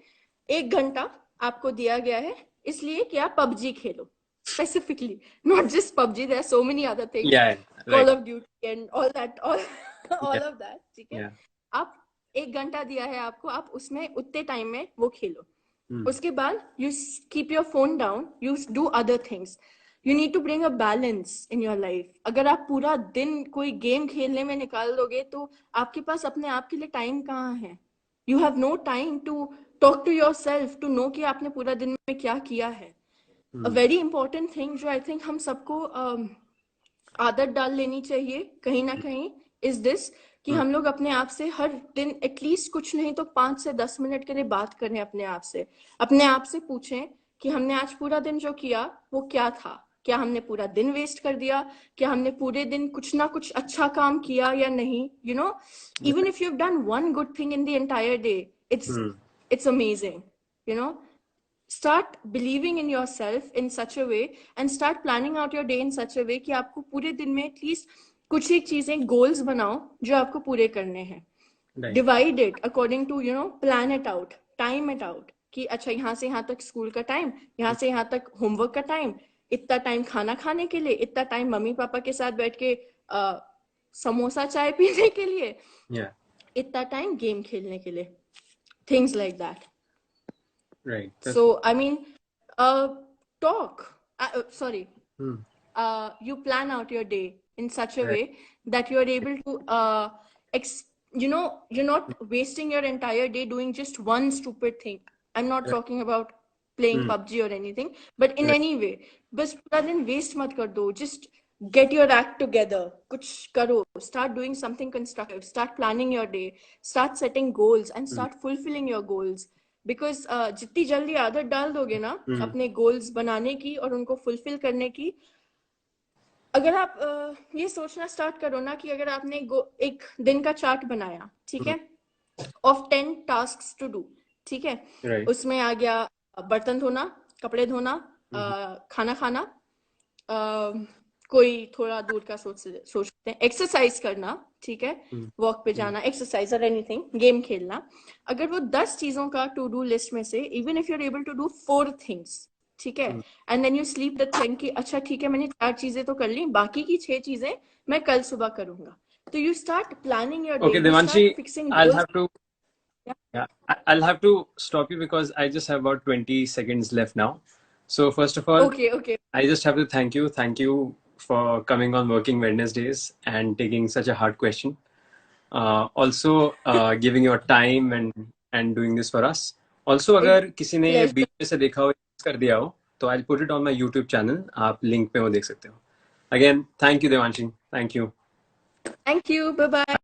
1 घंटा आपको दिया गया है इसलिए कि आप PUBG Khelo specifically, not just PUBG, there are so many other things, yeah Call right of Duty and all that, all yeah of that, ठीक है। yeah आप 1 घंटा दिया है आपको, आप उसमें उतने टाइम में वो खेलो। उसके बाद you keep your phone down, you do other things. You need to bring a balance in your life. अगर आप पूरा दिन कोई गेम खेलने में निकाल दोगे तो आपके पास अपने आप के लिए टाइम कहाँ है। You have no time to talk to yourself, to know कि आपने पूरा दिन में क्या किया है। अ वेरी इंपॉर्टेंट थिंग जो आई थिंक हम सबको आदत डाल लेनी चाहिए कहीं ना कहीं इज दिस, कि हम लोग अपने आप से हर दिन एटलीस्ट कुछ नहीं तो 5 से 10 मिनट के लिए बात करें अपने आप से। अपने आप से पूछें कि हमने आज पूरा दिन जो किया वो क्या था, क्या हमने पूरा दिन वेस्ट कर दिया, क्या हमने पूरे दिन कुछ ना कुछ अच्छा काम किया या नहीं। Even if you have done one good thing in the entire day, it's amazing, you know start believing in yourself in such a way and start planning out your day in such a way कि आपको पूरे दिन में at least कुछ एक चीजें goals बनाओ जो आपको पूरे करने हैं। right divide it according to plan it out, time it out कि अच्छा यहाँ से यहाँ तक स्कूल का टाइम, यहाँ से यहाँ तक होमवर्क का टाइम, इतना टाइम खाना खाने के लिए, इतना टाइम मम्मी पापा के साथ बैठ के समोसा चाय पीने के लिए, yeah इतना टाइम गेम खेलने के लिए, things like that. right that's So, I mean, talk. Sorry. You plan out your day in such a right way that you are able to, you're not wasting your entire day doing just one stupid thing. I'm not right talking about playing PUBG or anything, but in right any way. बस पूरा दिन waste मत कर दो. Just get your act together. कुछ करो. Start doing something constructive. Start planning your day. Start setting goals and start fulfilling your goals. Because जितनी जल्दी आदत डाल दोगे ना अपने गोल्स बनाने की और उनको फुलफिल करने की, अगर आप ये सोचना स्टार्ट करो ना कि अगर आपने एक दिन का चार्ट बनाया, ठीक है, ऑफ 10 टास्क टू डू, ठीक है, right उसमें आ गया बर्तन धोना, कपड़े धोना, खाना खाना, कोई थोड़ा दूर का सोचते हैं, एक्सरसाइज करना, ठीक है, वॉक पे जाना, एक्सरसाइज और एनीथिंग, गेम खेलना। अगर वो 10 चीजों का टू डू लिस्ट में से even if you are able to do 4 things, ठीक है, and then you sleep the thing कि अच्छा ठीक है मैंने 4 चीजें तो कर ली, बाकी की 6 चीजें मैं कल सुबह करूंगा। तो you start planning your day, okay you Devanshi start fixing I'll goals. have to Yeah, I'll have to stop you because I just have about 20 seconds left now. So first of all, Okay, okay. I just have to thank you. Thank you for coming on Working Wednesdays and taking such a hard question. Also giving your time and doing this for us. Also, It's अगर किसी ने pleasure. बीच में से देखा हो कर दिया हो तो I'll put it on my YouTube channel. आप लिंक पे वो देख सकते हो. Again, thank you, Devanshin. Thank you. Thank you. Bye bye.